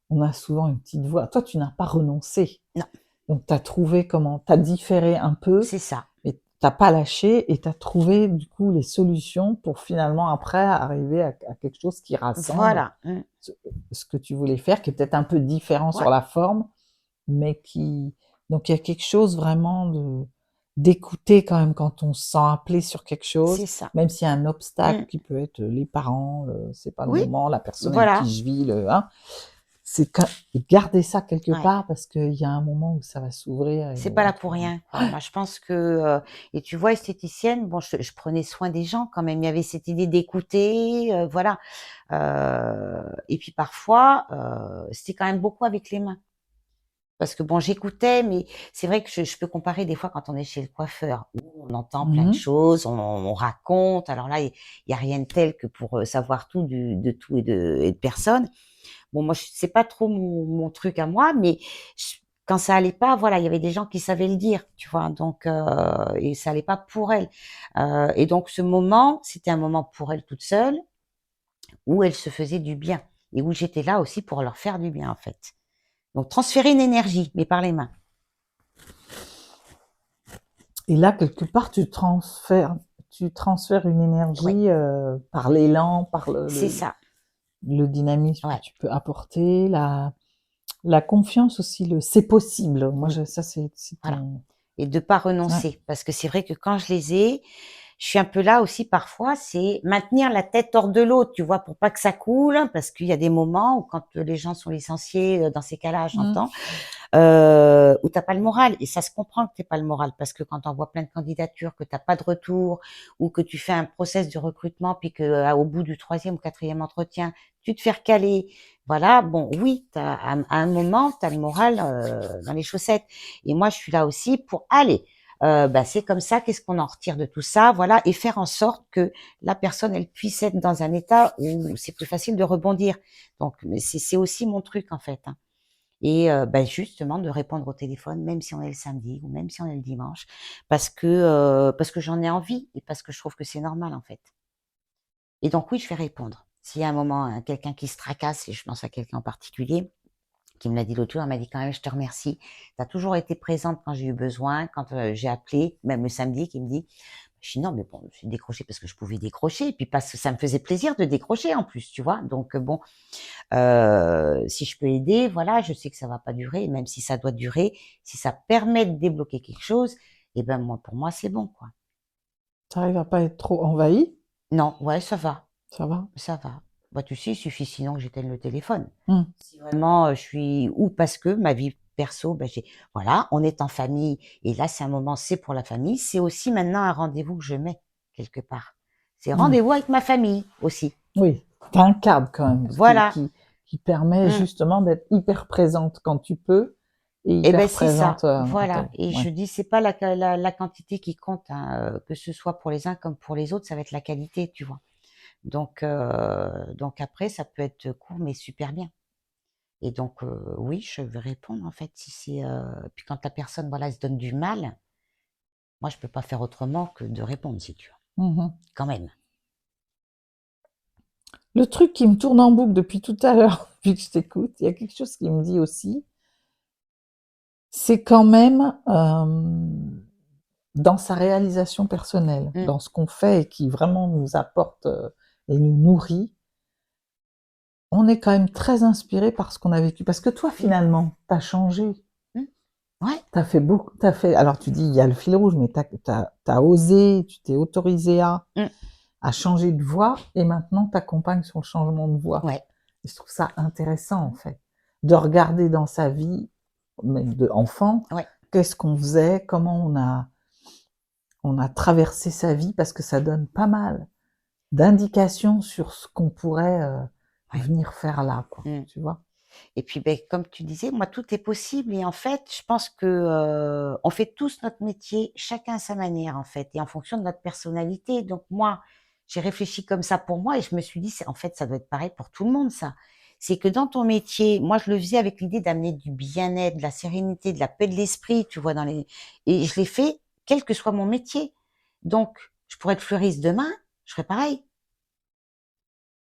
on a souvent une petite voix. Toi, tu n'as pas renoncé. Non, Donc, tu as trouvé comment, tu as différé un peu, c'est ça. mais t'as pas lâché et tu as trouvé, du coup, les solutions pour finalement, après, arriver à quelque chose qui rassemble Voilà. Mm. ce, ce que tu voulais faire, qui est peut-être un peu différent Ouais, sur la forme, mais qui, donc il y a quelque chose vraiment d'écouter quand même quand on se sent appelé sur quelque c'est chose, ça. même s'il y a un obstacle Mm. qui peut être les parents, c'est pas le Oui, moment, la personne avec voilà. qui je vis, hein, c'est garder ça quelque Ouais. part parce qu'il y a un moment où ça va s'ouvrir C'est et pas là tu pour vas. rien, quoi. Moi, je pense que et tu vois, esthéticienne, bon, je prenais soin des gens quand même. Il y avait cette idée d'écouter, voilà. Et puis parfois, c'était quand même beaucoup avec les mains. Parce que bon, j'écoutais, mais c'est vrai que je peux comparer des fois quand on est chez le coiffeur, où on entend plein de Mhm. choses, on raconte. Alors là, il y a rien de tel que pour savoir tout de tout et de personne. Bon, moi, c'est pas trop mon truc à moi, mais quand ça allait pas, voilà, il y avait des gens qui savaient le dire, tu vois. Donc, et ça allait pas pour elle. Et donc, ce moment, c'était un moment pour elle toute seule, où elle se faisait du bien et où j'étais là aussi pour leur faire du bien, en fait. Donc, transférer une énergie, mais par les mains. Et là, quelque part, tu transfères une Ouais, énergie par l'élan, par c'est ça. le dynamisme que Ouais. tu peux apporter, la confiance aussi, c'est possible. Moi, Mm. ça, c'est Voilà. ton. Et de pas Ouais. renoncer. Parce que c'est vrai que quand je les ai, je suis un peu là aussi parfois, c'est maintenir la tête hors de l'eau, tu vois, pour pas que ça coule, parce qu'il y a des moments où quand les gens sont licenciés, dans ces cas-là, Mm. j'entends, où t'as pas le moral. Et ça se comprend que t'aies pas le moral, parce que quand on voit plein de candidatures, que t'as pas de retour, ou que tu fais un process de recrutement, puis que au bout du 3e ou 4e entretien, tu te fais recaler. Voilà, bon, oui, à un moment, tu as le moral dans les chaussettes. Et moi, je suis là aussi pour aller. Bah, c'est comme ça, qu'est-ce qu'on en retire de tout ça, voilà, et faire en sorte que la personne, elle puisse être dans un état où c'est plus facile de rebondir. Donc, c'est aussi mon truc, en fait, hein. Et bah, justement, de répondre au téléphone, même si on est le samedi ou même si on est le dimanche, parce que j'en ai envie et parce que je trouve que c'est normal, en fait. Et donc oui, je vais répondre. S'il y a un moment, quelqu'un qui se tracasse, et je pense à quelqu'un en particulier, qui me l'a dit l'autre jour, elle m'a dit quand même, je te remercie. Tu as toujours été présente quand j'ai eu besoin, quand j'ai appelé, même le samedi, qui me dit, je dis non, mais bon, j'ai décroché parce que je pouvais décrocher, et puis parce que ça me faisait plaisir de décrocher en plus, tu vois. Donc bon, si je peux aider, voilà, je sais que ça va pas durer, même si ça doit durer, si ça permet de débloquer quelque chose, et ben moi, pour moi, c'est bon, quoi. T'arrives à pas être trop envahi, Non, ouais, ça va. ça va. Ça va. Bah, tu sais, il suffit sinon que j'éteigne le téléphone. Mm. Si vraiment je suis ou parce que ma vie perso, bah, voilà, on est en famille et là c'est un moment, c'est pour la famille. C'est aussi maintenant un rendez-vous que je mets quelque part. C'est Mm. rendez-vous avec ma famille aussi. Oui, t'as un cadre quand même Voilà, qui permet justement d'être hyper présente quand tu peux et Et ben hyper c'est ça, présente voilà. temps. Et Ouais. je dis, c'est pas la quantité qui compte, hein, que ce soit pour les uns comme pour les autres, ça va être la qualité, tu vois. Donc après, ça peut être court, mais super bien. Et donc, oui, je vais répondre en fait. Si c'est, puis quand la personne, voilà, elle se donne du mal, moi, je peux pas faire autrement que de répondre, si tu veux, Mhm. quand même. Le truc qui me tourne en boucle depuis tout à l'heure, depuis que je t'écoute, il y a quelque chose qui me dit aussi, c'est quand même dans sa réalisation personnelle, dans ce qu'on fait et qui vraiment nous apporte et nous nourrit, on est quand même très inspiré par ce qu'on a vécu. Parce que toi, finalement, t'as changé. Ouais. T'as fait beaucoup, t'as fait, alors tu dis, il y a le fil rouge, mais t'as osé, tu t'es autorisé à changer de voie et maintenant t'accompagnes sur le changement de voie. Ouais. Et je trouve ça intéressant, en fait, de regarder dans sa vie, même d'enfant, Ouais. qu'est-ce qu'on faisait, comment on a traversé sa vie, parce que ça donne pas mal d'indications sur ce qu'on pourrait Ouais. venir faire là, quoi, tu vois. Et puis, ben, comme tu disais, moi, tout est possible. Et en fait, je pense que on fait tous notre métier, chacun à sa manière, en fait, et en fonction de notre personnalité. Donc moi, j'ai réfléchi comme ça pour moi et je me suis dit, en fait, ça doit être pareil pour tout le monde, ça. C'est que dans ton métier, moi, je le faisais avec l'idée d'amener du bien-être, de la sérénité, de la paix de l'esprit, tu vois, et je l'ai fait, quel que soit mon métier. Donc, je pourrais être fleuriste demain, je ferais pareil.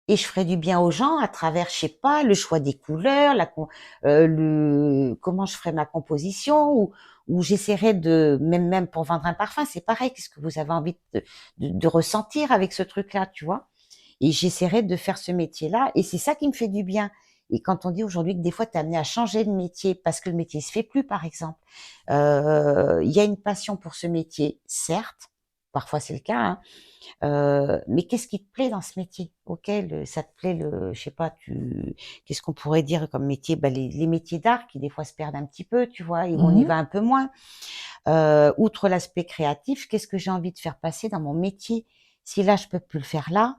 Et je ferais du bien aux gens à travers, je sais pas, le choix des couleurs, comment je ferais ma composition, ou j'essaierais de, même pour vendre un parfum, c'est pareil, qu'est-ce que vous avez envie de ressentir avec ce truc-là, tu vois. Et j'essaierais de faire ce métier-là, et c'est ça qui me fait du bien. Et quand on dit aujourd'hui que des fois tu es amené à changer de métier parce que le métier se fait plus, par exemple, il y a une passion pour ce métier, certes, parfois c'est le cas, hein, mais qu'est-ce qui te plaît dans ce métier? Auquel ça te plaît je sais pas, qu'est-ce qu'on pourrait dire comme métier? Bah, les métiers d'art qui des fois se perdent un petit peu, tu vois, et où on y va un peu moins. Outre l'aspect créatif, qu'est-ce que j'ai envie de faire passer dans mon métier? Si là, je peux plus le faire là,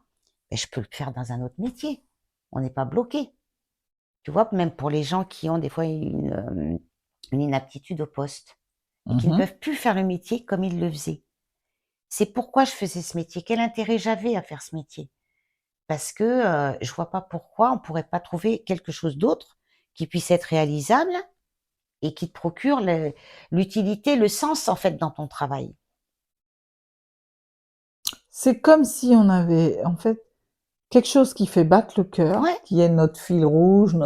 ben, je peux le faire dans un autre métier. On n'est pas bloqué. Tu vois, même pour les gens qui ont des fois une inaptitude au poste et qui ne peuvent plus faire le métier comme ils le faisaient. C'est pourquoi je faisais ce métier. Quel intérêt j'avais à faire ce métier? Parce que je vois pas pourquoi on pourrait pas trouver quelque chose d'autre qui puisse être réalisable et qui te procure l'utilité, le sens en fait dans ton travail. C'est comme si on avait, en fait, quelque chose qui fait battre le cœur, Ouais. qui est notre fil rouge,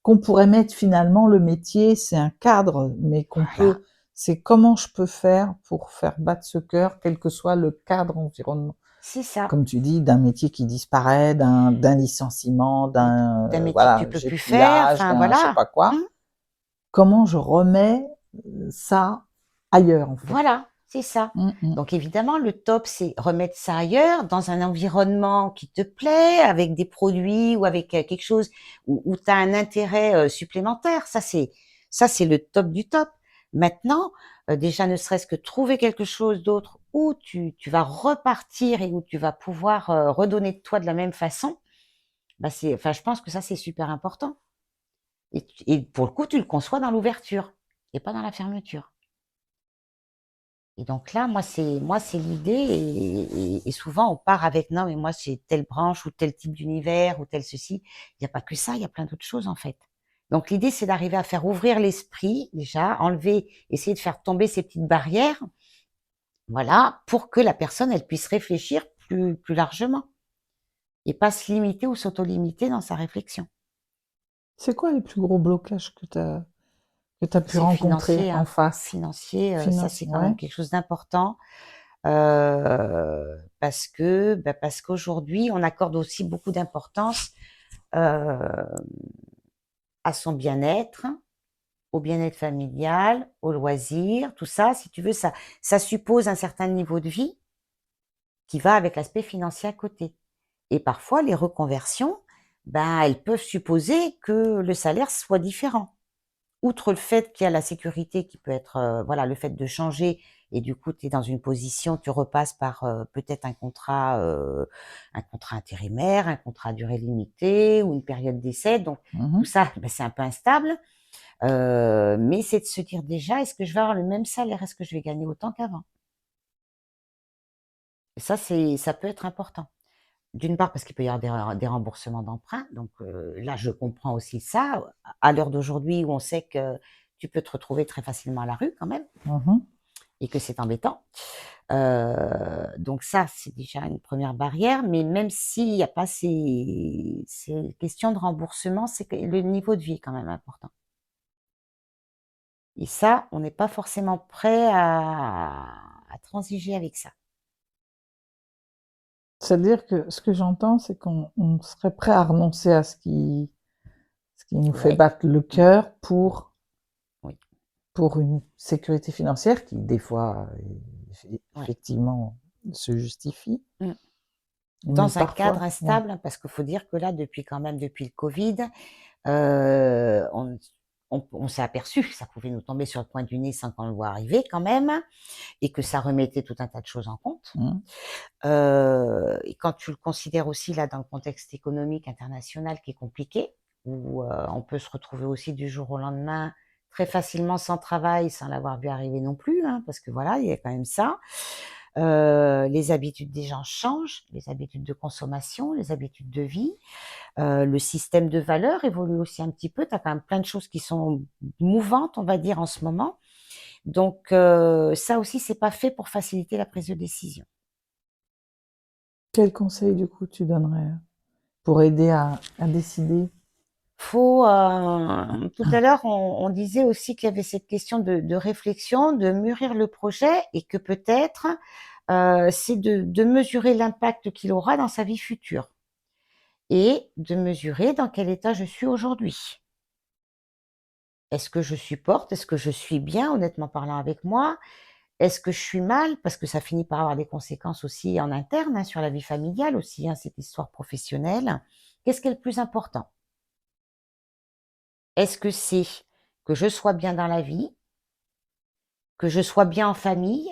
qu'on pourrait mettre finalement le métier, c'est un cadre, mais Voilà. c'est comment je peux faire pour faire battre ce cœur, quel que soit le cadre environnement. C'est ça. Comme tu dis, d'un métier qui disparaît, d'un licenciement, D'un métier que tu voilà, peux j'ai plus plus faire, l'âge, enfin d'un je sais voilà. pas quoi. Comment je remets ça ailleurs, en fait. Voilà, c'est ça. Donc évidemment, le top, c'est remettre ça ailleurs, dans un environnement qui te plaît, avec des produits ou avec quelque chose où tu as un intérêt supplémentaire. Ça, c'est le top du top. Maintenant, déjà, ne serait-ce que trouver quelque chose d'autre où tu vas repartir et où tu vas pouvoir redonner de toi de la même façon, bah enfin, je pense que ça, c'est super important. Et pour le coup, tu le conçois dans l'ouverture et pas dans la fermeture. Et donc là, moi c'est l'idée et souvent on part avec non mais moi c'est telle branche ou tel type d'univers ou tel ceci. Il n'y a pas que ça, il y a plein d'autres choses en fait. Donc l'idée c'est d'arriver à faire ouvrir l'esprit déjà, enlever, essayer de faire tomber ces petites barrières, voilà, pour que la personne elle puisse réfléchir plus largement et pas se limiter ou s'auto-limiter dans sa réflexion. C'est quoi les plus gros blocages que tu as pu C'est rencontrer financier, en hein. face? Financier, ça c'est quand Ouais. même quelque chose d'important. Parce qu'aujourd'hui, on accorde aussi beaucoup d'importance euh, à son bien-être, au bien-être familial, au loisir, tout ça. Si tu veux, ça suppose un certain niveau de vie qui va avec l'aspect financier à côté. Et parfois, les reconversions, ben, elles peuvent supposer que le salaire soit différent. Outre le fait qu'il y a la sécurité qui peut être, voilà, le fait de changer et du coup, tu es dans une position, tu repasses par peut-être un contrat intérimaire, un contrat à durée limitée ou une période d'essai. Donc, tout ça, ben, c'est un peu instable. Mais c'est de se dire déjà, est-ce que je vais avoir le même salaire? Est-ce que je vais gagner autant qu'avant? Et ça peut être important. D'une part, parce qu'il peut y avoir des remboursements d'emprunts. Donc là, je comprends aussi ça. À l'heure d'aujourd'hui, où on sait que tu peux te retrouver très facilement à la rue quand même, et que c'est embêtant. Donc ça, c'est déjà une première barrière. Mais même s'il n'y a pas ces questions de remboursement, c'est que le niveau de vie est quand même important. Et ça, on n'est pas forcément prêt à transiger avec ça. C'est-à-dire que ce que j'entends, c'est qu'on serait prêt à renoncer à ce qui nous fait Ouais. battre le cœur pour Oui. une sécurité financière qui, des fois, Ouais. effectivement, se justifie. Mais Dans un cadre instable, parce qu'il faut dire que là, depuis le Covid, on s'est aperçu que ça pouvait nous tomber sur le coin du nez sans qu'on le voit arriver quand même, et que ça remettait tout un tas de choses en compte. Et quand tu le considères aussi là dans le contexte économique international qui est compliqué, où on peut se retrouver aussi du jour au lendemain très facilement sans travail, sans l'avoir vu arriver non plus, hein, parce que voilà, il y a quand même ça. Les habitudes des gens changent, les habitudes de consommation, les habitudes de vie. Le système de valeurs évolue aussi un petit peu. Tu as quand même plein de choses qui sont mouvantes, on va dire, en ce moment. Donc, ça aussi, c'est pas fait pour faciliter la prise de décision. Quel conseil, du coup, tu donnerais pour aider à décider? Tout à l'heure, on disait aussi qu'il y avait cette question de réflexion, de mûrir le projet et que peut-être c'est de mesurer l'impact qu'il aura dans sa vie future et de mesurer dans quel état je suis aujourd'hui. Est-ce que je supporte? Est-ce que je suis bien, honnêtement parlant, avec moi? Est-ce que je suis mal? Parce que ça finit par avoir des conséquences aussi en interne, hein, sur la vie familiale aussi, hein, cette histoire professionnelle. Qu'est-ce qui est le plus important? Est-ce que c'est que je sois bien dans la vie, que je sois bien en famille,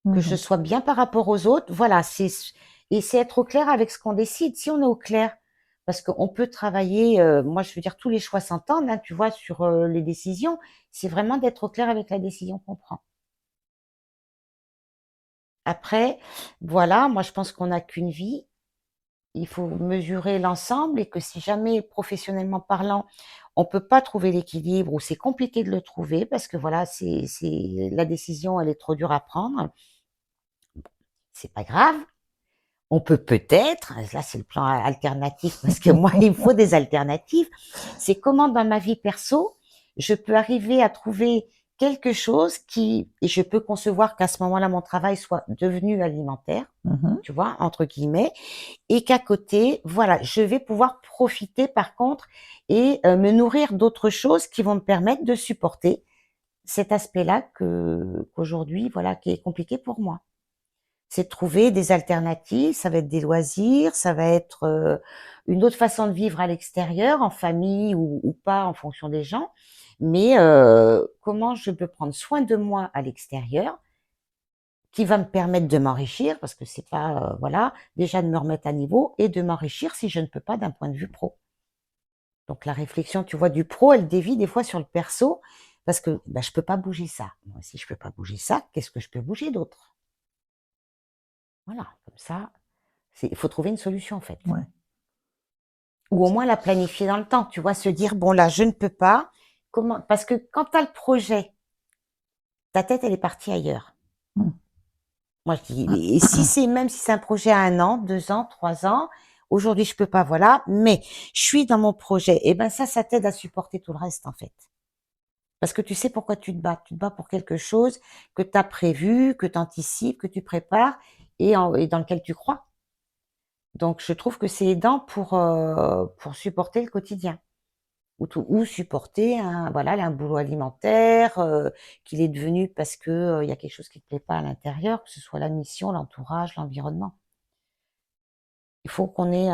que je sois bien par rapport aux autres? Voilà, et c'est être au clair avec ce qu'on décide. Si on est au clair, parce qu'on peut travailler, moi je veux dire tous les choix s'entendent, hein, tu vois, sur les décisions, c'est vraiment d'être au clair avec la décision qu'on prend. Après, voilà, moi je pense qu'on n'a qu'une vie. Il faut mesurer l'ensemble et que si jamais professionnellement parlant, on peut pas trouver l'équilibre ou c'est compliqué de le trouver parce que voilà, c'est la décision, elle est trop dure à prendre. C'est pas grave. On peut peut-être, là c'est le plan alternatif parce que moi il me faut des alternatives. C'est comment dans ma vie perso, je peux arriver à trouver quelque chose et je peux concevoir qu'à ce moment-là mon travail soit devenu alimentaire, tu vois, entre guillemets, et qu'à côté, voilà, je vais pouvoir profiter par contre et me nourrir d'autres choses qui vont me permettre de supporter cet aspect-là qu'aujourd'hui, voilà, qui est compliqué pour moi. C'est de trouver des alternatives, ça va être des loisirs, ça va être une autre façon de vivre à l'extérieur, en famille ou pas en fonction des gens, mais comment je peux prendre soin de moi à l'extérieur qui va me permettre de m'enrichir parce que c'est pas voilà, déjà de me remettre à niveau et de m'enrichir si je ne peux pas d'un point de vue pro. Donc la réflexion, tu vois, du pro, elle dévie des fois sur le perso parce que bah, je peux pas bouger ça. Moi, si je peux pas bouger ça, qu'est-ce que je peux bouger d'autre? Voilà, comme ça, il faut trouver une solution en fait. Ouais. Ou au moins la planifier dans le temps, tu vois, se dire bon là, je ne peux pas. Comment? Parce que quand tu as le projet, ta tête elle est partie ailleurs. Moi, je dis, et si c'est, même si c'est un projet à 1 an, 2 ans, 3 ans, aujourd'hui, je peux pas, voilà, mais je suis dans mon projet. Et ben, ça t'aide à supporter tout le reste, en fait. Parce que tu sais pourquoi tu te bats. Tu te bats pour quelque chose que tu as prévu, que tu anticipes, que tu prépares et dans lequel tu crois. Donc, je trouve que c'est aidant pour supporter le quotidien. Ou supporter voilà, un boulot alimentaire, qu'il est devenu parce que il y a quelque chose qui te plaît pas à l'intérieur, que ce soit la mission, l'entourage, l'environnement. Il faut qu'on ait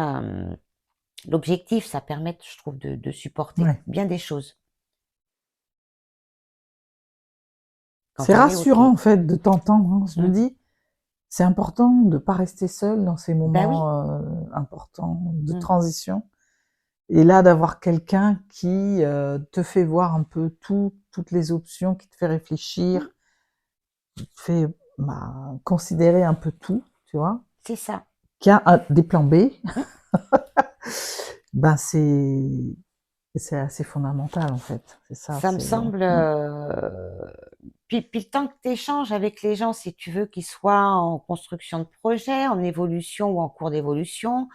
l'objectif, ça permet, je trouve, de supporter bien des choses. quand C'est on est OK. rassurant, en fait, de t'entendre, hein. Je me Mmh. dis, c'est important de pas rester seul dans ces Bah oui. moments, importants de Mmh. transition. Et là, d'avoir quelqu'un qui, te fait voir un peu toutes les options, qui te fait Mmh. réfléchir, qui te fait, considérer un peu tout, tu vois? C'est ça. Qui a des plans B, Mmh. ben, c'est assez fondamental, en fait. C'est ça, Ça me c'est, semble, mmh. puis le temps que tu échanges avec les gens, si tu veux qu'ils soient en construction de projet, en évolution ou en cours d'évolution.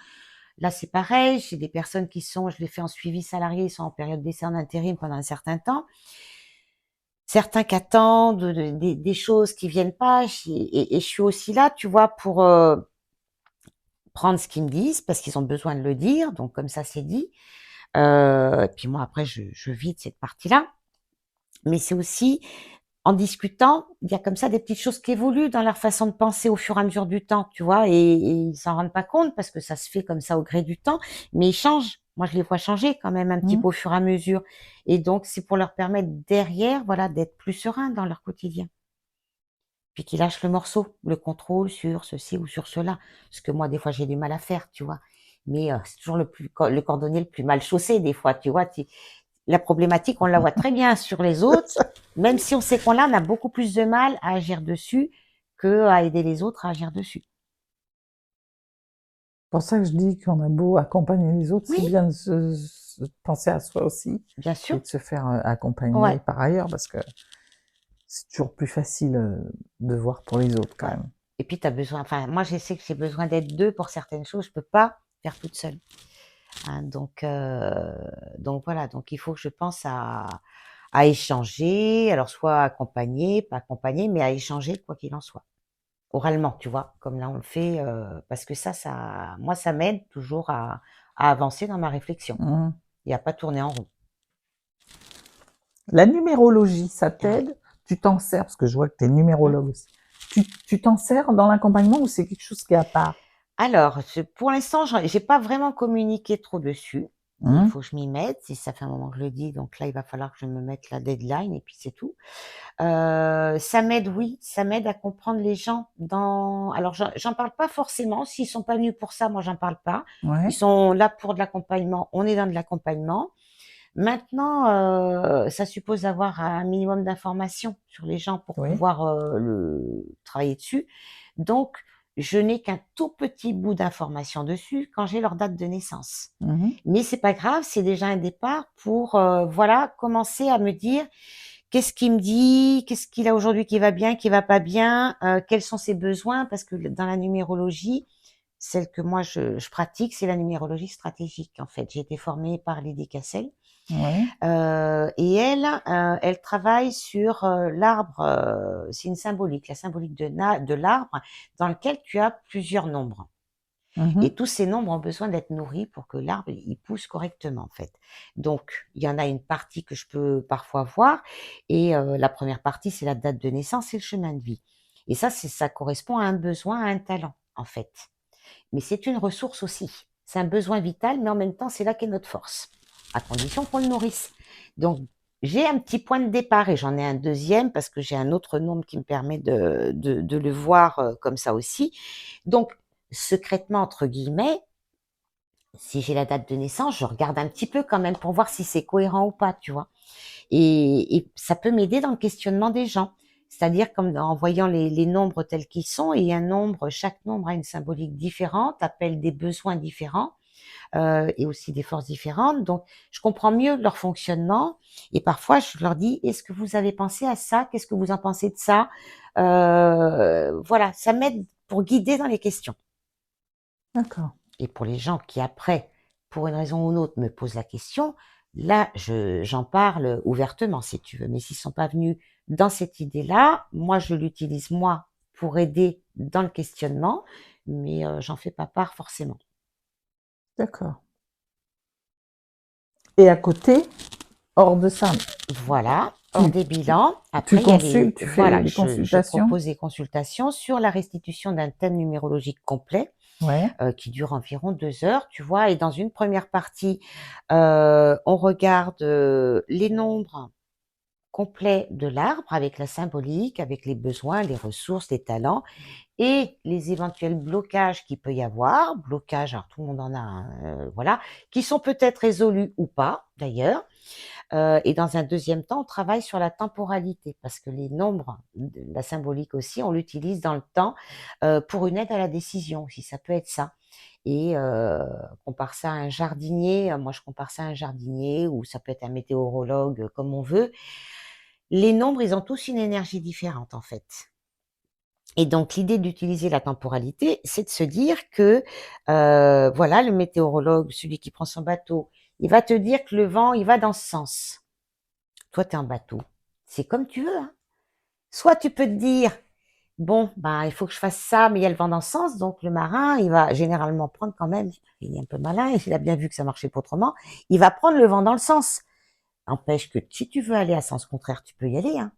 Là, c'est pareil, j'ai des personnes qui sont je les fais en suivi salarié, ils sont en période d'essai en intérim pendant un certain temps. Certains qui attendent des choses qui viennent pas, et je suis aussi là, tu vois, pour, prendre ce qu'ils me disent parce qu'ils ont besoin de le dire, donc comme ça, c'est dit. Et puis moi après je vide cette partie-là. Mais c'est aussi en discutant, il y a comme ça des petites choses qui évoluent dans leur façon de penser au fur et à mesure du temps, tu vois? Et ils s'en rendent pas compte parce que ça se fait comme ça au gré du temps, mais ils changent. Moi, je les vois changer quand même un petit Mmh. peu au fur et à mesure. Et donc, c'est pour leur permettre derrière, voilà, d'être plus sereins dans leur quotidien. Puis qu'ils lâchent le morceau, le contrôle sur ceci ou sur cela. Ce que moi, des fois, j'ai du mal à faire, tu vois? Mais c'est toujours le cordonnier le plus mal chaussé, des fois, tu vois? La problématique, on la voit très bien sur les autres. Même si on sait qu'on l'a, on a beaucoup plus de mal à agir dessus qu'à aider les autres à agir dessus. C'est pour ça que je dis qu'on a beau accompagner les autres, c'est Oui, bien de penser à soi aussi bien et sûr. de se faire, accompagner Ouais, par ailleurs parce que c'est toujours plus facile, de voir pour les autres quand ouais. même. Et puis tu as besoin enfin, moi, je sais que j'ai besoin d'être 2 pour certaines choses, je peux pas faire toute seule, hein. Donc voilà, donc il faut que je pense à échanger, alors soit accompagner, pas accompagner, mais à échanger quoi qu'il en soit. Oralement, tu vois? Comme là on le fait, parce que ça moi ça m'aide toujours à avancer dans ma réflexion Mmh. et à pas tourner en rond. La numérologie, ça Ouais. t'aide? Tu t'en sers? Parce que je vois que tu es Mmh. numérologue aussi. Tu t'en sers dans l'accompagnement ou c'est quelque chose qui est à part? Alors, pour l'instant, j'ai pas vraiment communiqué trop dessus. Il Mmh. faut que je m'y mette. Si ça fait un moment que je le dis, donc là, il va falloir que je me mette la deadline et puis c'est tout. Ça m'aide, oui, ça m'aide à comprendre les gens dans alors j'en parle pas forcément. S'ils sont pas venus pour ça, moi, j'en parle pas. Ils Ouais, sont là pour de l'accompagnement, on est dans de l'accompagnement. Maintenant, ça suppose d'avoir un minimum d'informations sur les gens pour oui. pouvoir, le travailler dessus. Donc, je n'ai qu'un tout petit bout d'informations dessus quand j'ai leur date de naissance. Mmh. Mais c'est pas grave, c'est déjà un départ pour, voilà, commencer à me dire: «Qu'est-ce qu'il me dit? Qu'est-ce qu'il a aujourd'hui qui va bien, qui va pas bien? Quels sont ses besoins?» parce que dans la numérologie, celle que moi je pratique, c'est la numérologie stratégique, en fait. J'ai été formée par Lydie Cassel. Ouais. Et elle travaille sur, l'arbre, c'est une symbolique, la symbolique de l'arbre dans lequel tu as plusieurs nombres Mmh. et tous ces nombres ont besoin d'être nourris pour que l'arbre, il pousse correctement, en fait. Donc il y en a une partie que je peux parfois voir et la première partie, c'est la date de naissance et le chemin de vie et ça correspond à un besoin, à un talent, en fait. Mais c'est une ressource aussi. C'est un besoin vital, mais en même temps, c'est là qu'est notre force, à condition qu'on le nourrisse. Donc, j'ai un petit point de départ et j'en ai un deuxième parce que j'ai un autre nombre qui me permet de le voir comme ça aussi. Donc, secrètement, entre guillemets, si j'ai la date de naissance, je regarde un petit peu quand même pour voir si c'est cohérent ou pas, tu vois. Et ça peut m'aider dans le questionnement des gens. C'est-à-dire comme en voyant les nombres tels qu'ils sont, et un nombre, chaque nombre a une symbolique différente, appelle des besoins différents et aussi des forces différentes. Donc, je comprends mieux leur fonctionnement. Et parfois, je leur dis, est-ce que vous avez pensé à ça? Qu'est-ce que vous en pensez de ça? Voilà, ça m'aide pour guider dans les questions. D'accord. Et pour les gens qui après, pour une raison ou une autre, me posent la question, là, j'en parle ouvertement, si tu veux. Mais s'ils sont pas venus dans cette idée-là, moi, je l'utilise moi pour aider dans le questionnement, mais j'en fais pas part forcément. D'accord. Et à côté, hors de ça, Voilà, hors tu des bilans. tu Après, il y a les, consultes, tu fais voilà, des je consultations? propose des consultations sur la restitution d'un thème numérologique complet Ouais. qui dure environ 2 heures, tu vois. Et dans une première partie, on regarde les nombres complet de l'arbre avec la symbolique, avec les besoins, les ressources, les talents et les éventuels blocages qu'il peut y avoir. Blocages, alors tout le monde en a, hein, voilà, qui sont peut-être résolus ou pas, d'ailleurs. Et dans un deuxième temps, on travaille sur la temporalité parce que les nombres, la symbolique aussi, on l'utilise dans le temps pour une aide à la décision aussi. Ça peut être ça. Et compare ça à un jardinier. Moi, je compare ça à un jardinier ou ça peut être un météorologue, comme on veut. Les nombres, ils ont tous une énergie différente en fait. Et donc, l'idée d'utiliser la temporalité, c'est de se dire que, voilà, le météorologue, celui qui prend son bateau, il va te dire que le vent, il va dans ce sens. Toi, tu es en bateau. C'est comme tu veux, hein. Soit tu peux te dire, bon, bah, il faut que je fasse ça, mais il y a le vent dans ce sens, donc le marin, il va généralement prendre quand même, il est un peu malin, il a bien vu que ça marchait pas autrement, il va prendre le vent dans le sens. N'empêche que si tu veux aller à sens contraire, tu peux y aller, hein.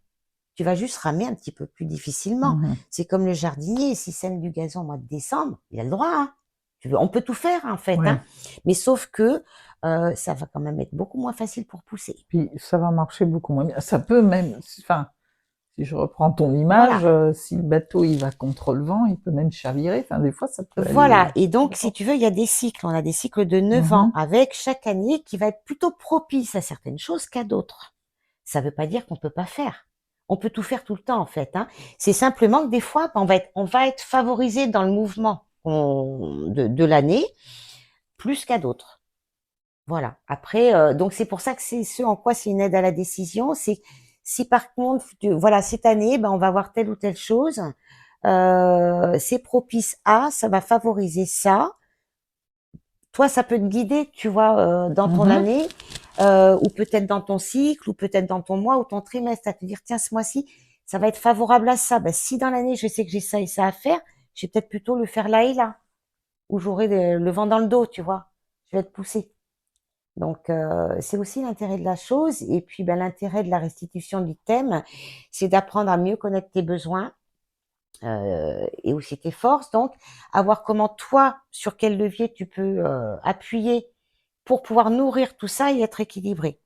Tu vas juste ramer un petit peu plus difficilement. Mhm. C'est comme le jardinier, s'il sème du gazon au mois de décembre, il a le droit, hein. On peut tout faire, en fait, Ouais. hein. Mais sauf que ça va quand même être beaucoup moins facile pour pousser. Puis ça va marcher beaucoup moins bien. Ça peut même, enfin, si je reprends ton image, Voilà. si le bateau il va contre le vent, il peut même chavirer. Enfin, des fois, ça peut aller. Voilà. Et donc, si tu veux, il y a des cycles. On a des cycles de 9 ans Mhm. avec chaque année qui va être plutôt propice à certaines choses qu'à d'autres. Ça ne veut pas dire qu'on peut pas faire. On peut tout faire tout le temps, en fait, hein. C'est simplement que des fois, on va être favorisé dans le mouvement de l'année plus qu'à d'autres. Voilà. Après, donc c'est pour ça que c'est ce en quoi c'est une aide à la décision. C'est si par contre, voilà, cette année, ben, on va voir telle ou telle chose, c'est propice à, ça va favoriser ça. Toi, ça peut te guider, tu vois, dans ton Mhm. année, ou peut-être dans ton cycle, ou peut-être dans ton mois ou ton trimestre, à te dire, tiens, ce mois-ci, ça va être favorable à ça. Ben, si dans l'année, je sais que j'ai ça et ça à faire, je vais peut-être plutôt le faire là et là, où j'aurai le vent dans le dos, tu vois. Je vais être poussée. Donc, c'est aussi l'intérêt de la chose. Et puis, ben, l'intérêt de la restitution du thème, c'est d'apprendre à mieux connaître tes besoins et aussi tes forces. Donc, à voir comment toi, sur quel levier tu peux appuyer pour pouvoir nourrir tout ça et être équilibré.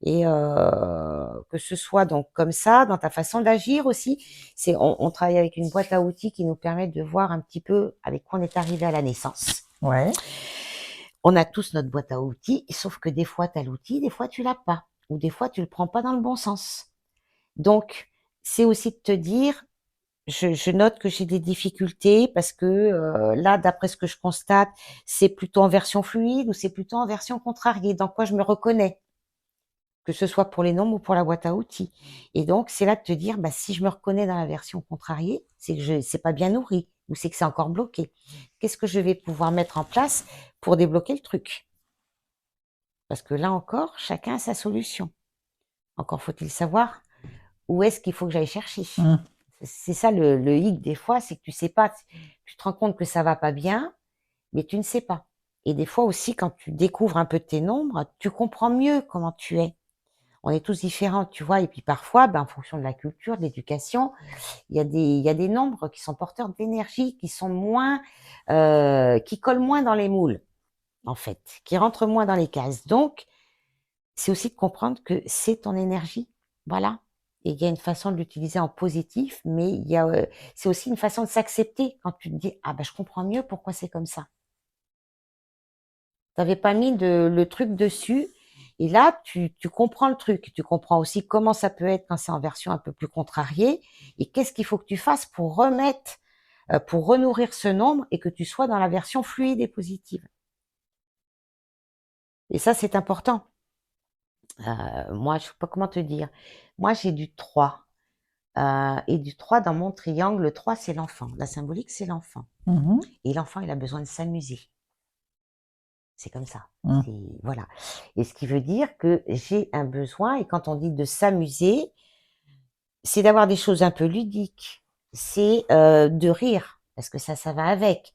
Et que ce soit donc comme ça, dans ta façon d'agir aussi. On travaille avec une boîte à outils qui nous permet de voir un petit peu avec quoi on est arrivé à la naissance. Ouais. On a tous notre boîte à outils, sauf que des fois, tu as l'outil, des fois, tu l'as pas. Ou des fois, tu le prends pas dans le bon sens. Donc, c'est aussi de te dire, je note que j'ai des difficultés parce que là, d'après ce que je constate, c'est plutôt en version fluide ou c'est plutôt en version contrariée. Dans quoi je me reconnais, que ce soit pour les nombres ou pour la boîte à outils. Et donc, c'est là de te dire, bah, si je me reconnais dans la version contrariée, c'est que c'est pas bien nourri ou c'est que c'est encore bloqué. Qu'est-ce que je vais pouvoir mettre en place pour débloquer le truc? Parce que là encore, chacun a sa solution. Encore faut-il savoir où est-ce qu'il faut que j'aille chercher. Mhm. C'est ça le hic des fois, c'est que tu sais pas, tu te rends compte que ça va pas bien, mais tu ne sais pas. Et des fois aussi, quand tu découvres un peu tes nombres, tu comprends mieux comment tu es. On est tous différents, tu vois. Et puis parfois, ben, en fonction de la culture, de l'éducation, il y a des nombres qui sont porteurs d'énergie, qui sont moins, qui collent moins dans les moules, en fait, qui rentrent moins dans les cases. Donc, c'est aussi de comprendre que c'est ton énergie, voilà. Et il y a une façon de l'utiliser en positif, mais c'est aussi une façon de s'accepter quand tu te dis ah ben je comprends mieux pourquoi c'est comme ça. Tu n'avais pas mis le truc dessus, et là tu comprends le truc, tu comprends aussi comment ça peut être quand c'est en version un peu plus contrariée, et qu'est-ce qu'il faut que tu fasses pour remettre, pour renourrir ce nombre et que tu sois dans la version fluide et positive. Et ça c'est important. Moi je sais pas comment te dire. Moi j'ai du 3. Et du 3 dans mon triangle, le 3 c'est l'enfant. La symbolique, c'est l'enfant. Mhm. Et l'enfant, il a besoin de s'amuser. C'est comme ça. Mhm. Voilà. Et ce qui veut dire que j'ai un besoin, et quand on dit de s'amuser, c'est d'avoir des choses un peu ludiques. C'est de rire, parce que ça va avec.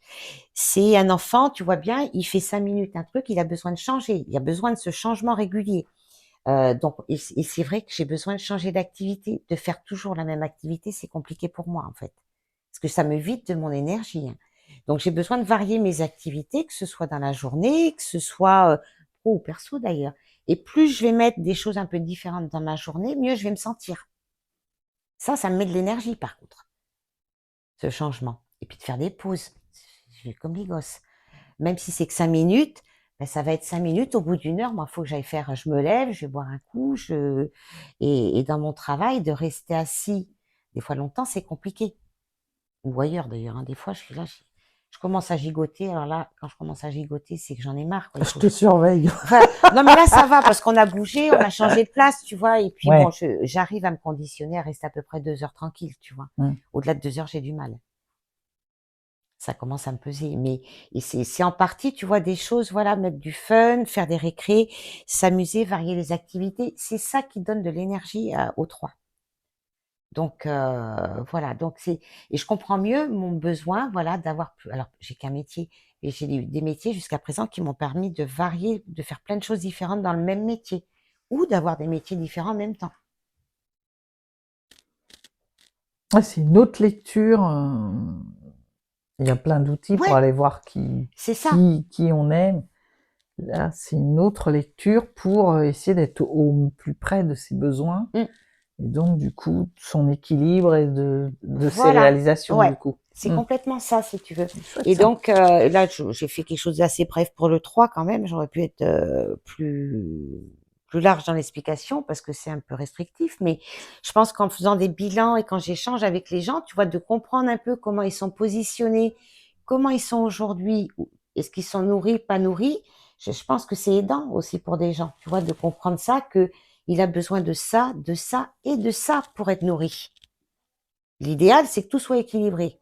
C'est un enfant, tu vois bien, il fait 5 minutes un truc, il a besoin de changer. Il a besoin de ce changement régulier. Donc, et c'est vrai que j'ai besoin de changer d'activité. De faire toujours la même activité, c'est compliqué pour moi, en fait. Parce que ça me vide de mon énergie, hein. Donc, j'ai besoin de varier mes activités, que ce soit dans la journée, que ce soit pro ou perso d'ailleurs. Et plus je vais mettre des choses un peu différentes dans ma journée, mieux je vais me sentir. Ça me met de l'énergie par contre, ce changement. Et puis de faire des pauses. Je suis comme les gosses. Même si c'est que 5 minutes, ben ça va être 5 minutes. Au bout d'une heure, moi, il faut que j'aille faire, je me lève, je vais boire un coup. Et dans mon travail, de rester assis, des fois longtemps, c'est compliqué. Ou ailleurs d'ailleurs, hein. Des fois, je suis là, je commence à gigoter. Alors là, quand je commence à gigoter, c'est que j'en ai marre, quoi. Il Je faut te surveille. Enfin, non, mais là, ça va parce qu'on a bougé, on a changé de place, tu vois. Et puis bon, Ouais. j'arrive à me conditionner à rester à peu près 2 heures tranquille, tu vois. Mm. Au-delà de 2 heures, j'ai du mal. Ça commence à me peser. Mais et c'est en partie, tu vois, des choses, voilà, mettre du fun, faire des récrés, s'amuser, varier les activités. C'est ça qui donne de l'énergie aux trois. Donc voilà, donc c'est et je comprends mieux mon besoin, voilà, d'avoir plus. Alors j'ai qu'un métier, et j'ai des métiers jusqu'à présent qui m'ont permis de varier, de faire plein de choses différentes dans le même métier, ou d'avoir des métiers différents en même temps. Ouais, c'est une autre lecture. Il y a plein d'outils pour Ouais, aller voir c'est ça. qui on est. Là, c'est une autre lecture pour essayer d'être au plus près de ses besoins. Mm. Et donc, du coup, son équilibre et de ses Voilà, réalisations, ouais, du coup. c'est complètement ça, si tu veux. C'est chouette, Et ça. donc là, j'ai fait quelque chose d'assez bref pour le 3 quand même. J'aurais pu être plus large dans l'explication parce que c'est un peu restrictif. Mais je pense qu'en faisant des bilans et quand j'échange avec les gens, tu vois, de comprendre un peu comment ils sont positionnés, comment ils sont aujourd'hui, est-ce qu'ils sont nourris, pas nourris. Je pense que c'est aidant aussi pour des gens, tu vois, de comprendre ça, que il a besoin de ça et de ça pour être nourri. L'idéal, c'est que tout soit équilibré.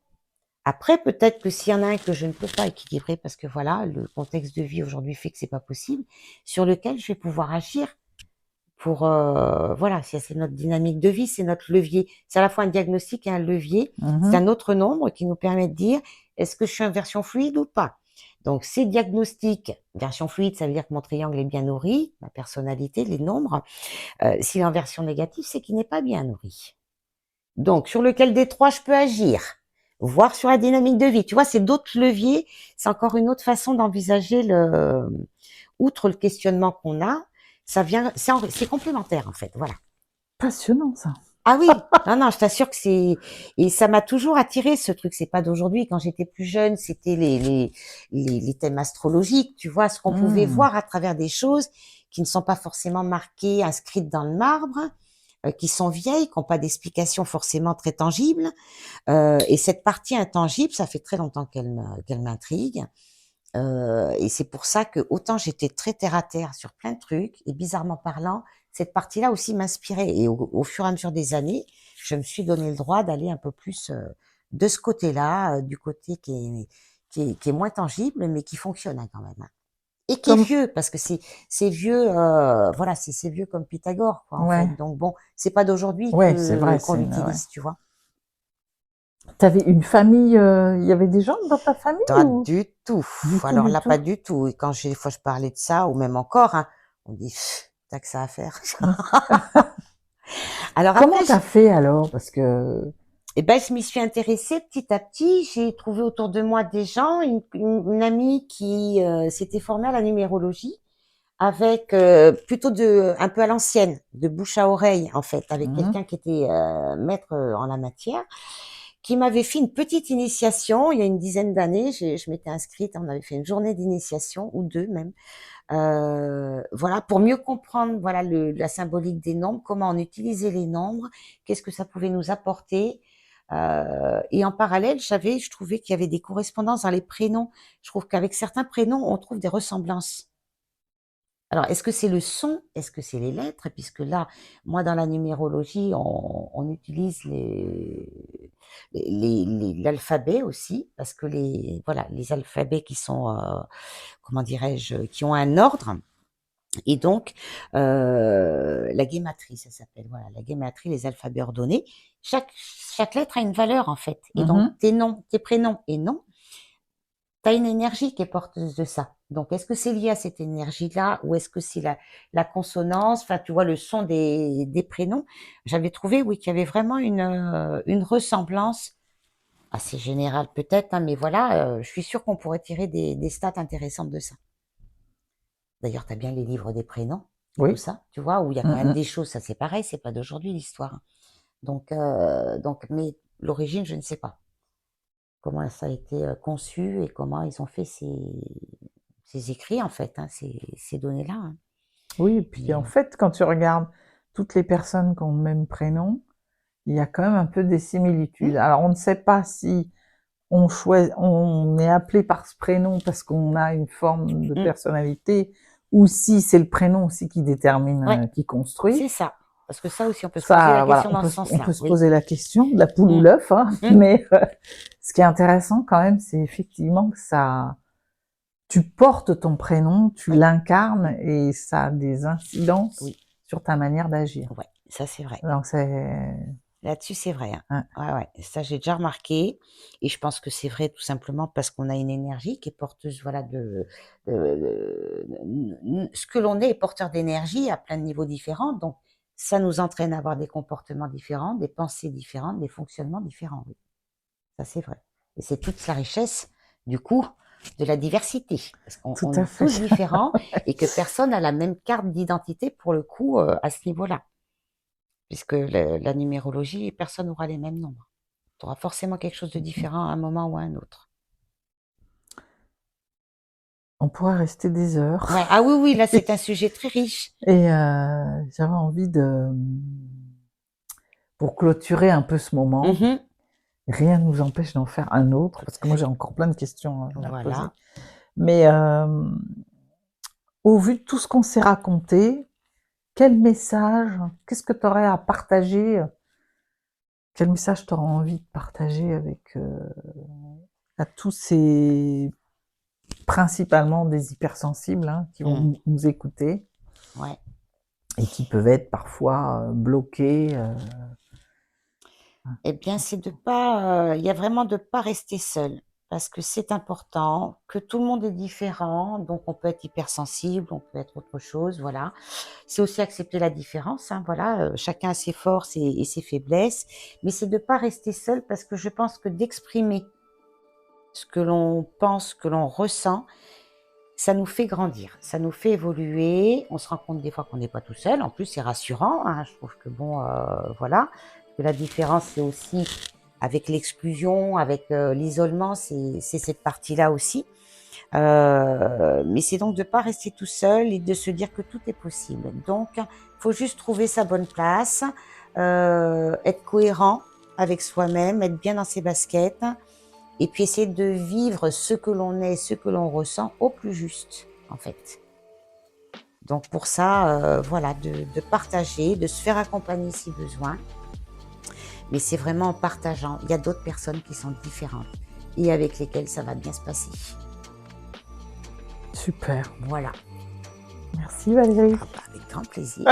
Après, peut-être que s'il y en a un que je ne peux pas équilibrer parce que voilà, le contexte de vie aujourd'hui fait que c'est pas possible, sur lequel je vais pouvoir agir pour voilà, c'est notre dynamique de vie, c'est notre levier. C'est à la fois un diagnostic et un levier. C'est un autre nombre qui nous permet de dire est-ce que je suis en version fluide ou pas. Donc, ces diagnostics, version fluide, ça veut dire que mon triangle est bien nourri, ma personnalité, les nombres. S'il est en version négative, c'est qu'il n'est pas bien nourri. Donc, sur lequel des trois je peux agir, voir sur la dynamique de vie. Tu vois, c'est d'autres leviers, c'est encore une autre façon d'envisager outre le questionnement qu'on a, ça vient, c'est complémentaire en fait, voilà. Passionnant, ça. Ah oui, non, je t'assure que et ça m'a toujours attiré ce truc, c'est pas d'aujourd'hui. Quand j'étais plus jeune, c'était les thèmes astrologiques, tu vois, ce qu'on pouvait Mm. voir à travers des choses qui ne sont pas forcément marquées, inscrites dans le marbre, qui sont vieilles, qui n'ont pas d'explication forcément très tangible. Et cette partie intangible, ça fait très longtemps qu'elle m'intrigue. Et c'est pour ça que autant j'étais très terre à terre sur plein de trucs, et bizarrement parlant, cette partie-là aussi m'inspirait. Et au fur et à mesure des années, je me suis donné le droit d'aller un peu plus de ce côté-là, du côté qui est moins tangible, mais qui fonctionne hein, quand même. Hein. Et qui est Comme, vieux, parce que c'est vieux, voilà, c'est vieux comme Pythagore, quoi, en fait. ouais, Donc bon, c'est pas d'aujourd'hui ouais, c'est vrai, qu'on ouais. l'utilise, tu vois. T'avais une famille, il y avait des gens dans ta famille Pas ou du tout. du tout, Alors du là, pas tout? du tout. Et quand des fois je parlais de ça, ou même encore, hein, on dit, t'as que ça à faire. Alors Comment après, t'as fait alors? Parce que, je m'y suis intéressée petit à petit. J'ai trouvé autour de moi des gens, une amie qui s'était formée à la numérologie avec plutôt un peu à l'ancienne, de bouche à oreille en fait, avec Mhm. quelqu'un qui était maître en la matière, qui m'avait fait une petite initiation il y a une dizaine d'années. Je m'étais inscrite, on avait fait une journée d'initiation ou deux même, voilà, pour mieux comprendre voilà la symbolique des nombres, comment on utilisait les nombres, qu'est-ce que ça pouvait nous apporter. Et en parallèle, je trouvais qu'il y avait des correspondances dans les prénoms. Je trouve qu'avec certains prénoms, on trouve des ressemblances. Alors, est-ce que c'est le son? Est-ce que c'est les lettres? Puisque là, moi, dans la numérologie, on utilise l'alphabet aussi, parce que voilà, les alphabets qui sont, comment dirais-je, qui ont un ordre. Et donc, la guématrie, ça s'appelle. Voilà, la guématrie, les alphabets ordonnés. Chaque lettre a une valeur, en fait. Et donc, Mhm. tes noms, tes prénoms et noms, tu as une énergie qui est porteuse de ça. Donc, est-ce que c'est lié à cette énergie-là ou est-ce que c'est la consonance, enfin, tu vois, le son des prénoms? J'avais trouvé, oui, qu'il y avait vraiment une ressemblance assez générale peut-être, hein, mais voilà, je suis sûre qu'on pourrait tirer des stats intéressantes de ça. D'ailleurs, tu as bien les livres des prénoms. tout Oui. ça, tu vois, où il y a quand même Mm, des choses, ça c'est pareil, c'est pas d'aujourd'hui l'histoire. Mais l'origine, je ne sais pas comment ça a été conçu et comment ils ont fait ces écrits, en fait, hein, ces données-là. Hein. oui, et puis Et, en fait, quand tu regardes toutes les personnes qui ont le même prénom, il y a quand même un peu des similitudes. Alors, on ne sait pas si on est appelé par ce prénom parce qu'on a une forme de mm, personnalité, ou si c'est le prénom aussi qui détermine, ouais, qui construit. c'est ça. Parce que ça aussi, on peut se poser la Ça, voilà, question dans ce on peut sens-là, se oui. poser la question de la poule ou Mm, l'œuf, hein, mm, mais ce qui est intéressant quand même, c'est effectivement que ça, tu portes ton prénom, tu oui, l'incarnes et ça a des incidences oui, sur ta manière d'agir. ouais, ça c'est vrai. Donc c'est, Là-dessus, c'est vrai. Hein. hein, Ouais, ouais. Ça, j'ai déjà remarqué. Et je pense que c'est vrai tout simplement parce qu'on a une énergie qui est porteuse, voilà, ce que l'on est porteur d'énergie à plein de niveaux différents. Donc, ça nous entraîne à avoir des comportements différents, des pensées différentes, des fonctionnements différents. Oui, ça, c'est vrai. Et c'est toute la richesse, du coup, de la diversité. Parce qu'on tout on à est tous fait. différents et que personne n'a la même carte d'identité pour le coup à ce niveau-là. Puisque la numérologie, personne n'aura les mêmes nombres. Tu auras forcément quelque chose de différent à un moment ou à un autre. On pourrait rester des heures. Ouais. Ah oui, oui, là, c'est un sujet très riche. Et j'avais envie de, pour clôturer un peu ce moment, Mhm. rien ne nous empêche d'en faire un autre, Tout parce à que moi j'ai fait. encore plein de questions à te poser. Voilà. Mais au vu de tout ce qu'on s'est raconté, quel message, qu'est-ce que tu aurais à partager, quel message tu auras envie de partager avec à tous ces, principalement des hypersensibles, hein, qui vont Mm. nous écouter Ouais. et qui peuvent être parfois bloqués. Eh bien, c'est de pas, il y a vraiment de pas rester seul. Parce que c'est important, que tout le monde est différent, donc on peut être hypersensible, on peut être autre chose, voilà. C'est aussi accepter la différence, hein, voilà. Chacun a ses forces et ses faiblesses, mais c'est de pas rester seul parce que je pense que d'exprimer ce que l'on pense, que l'on ressent, ça nous fait grandir, ça nous fait évoluer. On se rend compte des fois qu'on n'est pas tout seul. En plus, c'est rassurant. Hein, je trouve que bon, voilà, que la différence, c'est aussi avec l'exclusion, avec l'isolement, c'est cette partie-là aussi. Mais c'est donc de ne pas rester tout seul et de se dire que tout est possible. Donc, il faut juste trouver sa bonne place, être cohérent avec soi-même, être bien dans ses baskets et puis essayer de vivre ce que l'on est, ce que l'on ressent au plus juste, en fait. Donc pour ça, voilà, de partager, de se faire accompagner si besoin. Mais c'est vraiment en partageant. Il y a d'autres personnes qui sont différentes et avec lesquelles ça va bien se passer. Super. Voilà. Merci Valérie. Ah bah, avec grand plaisir.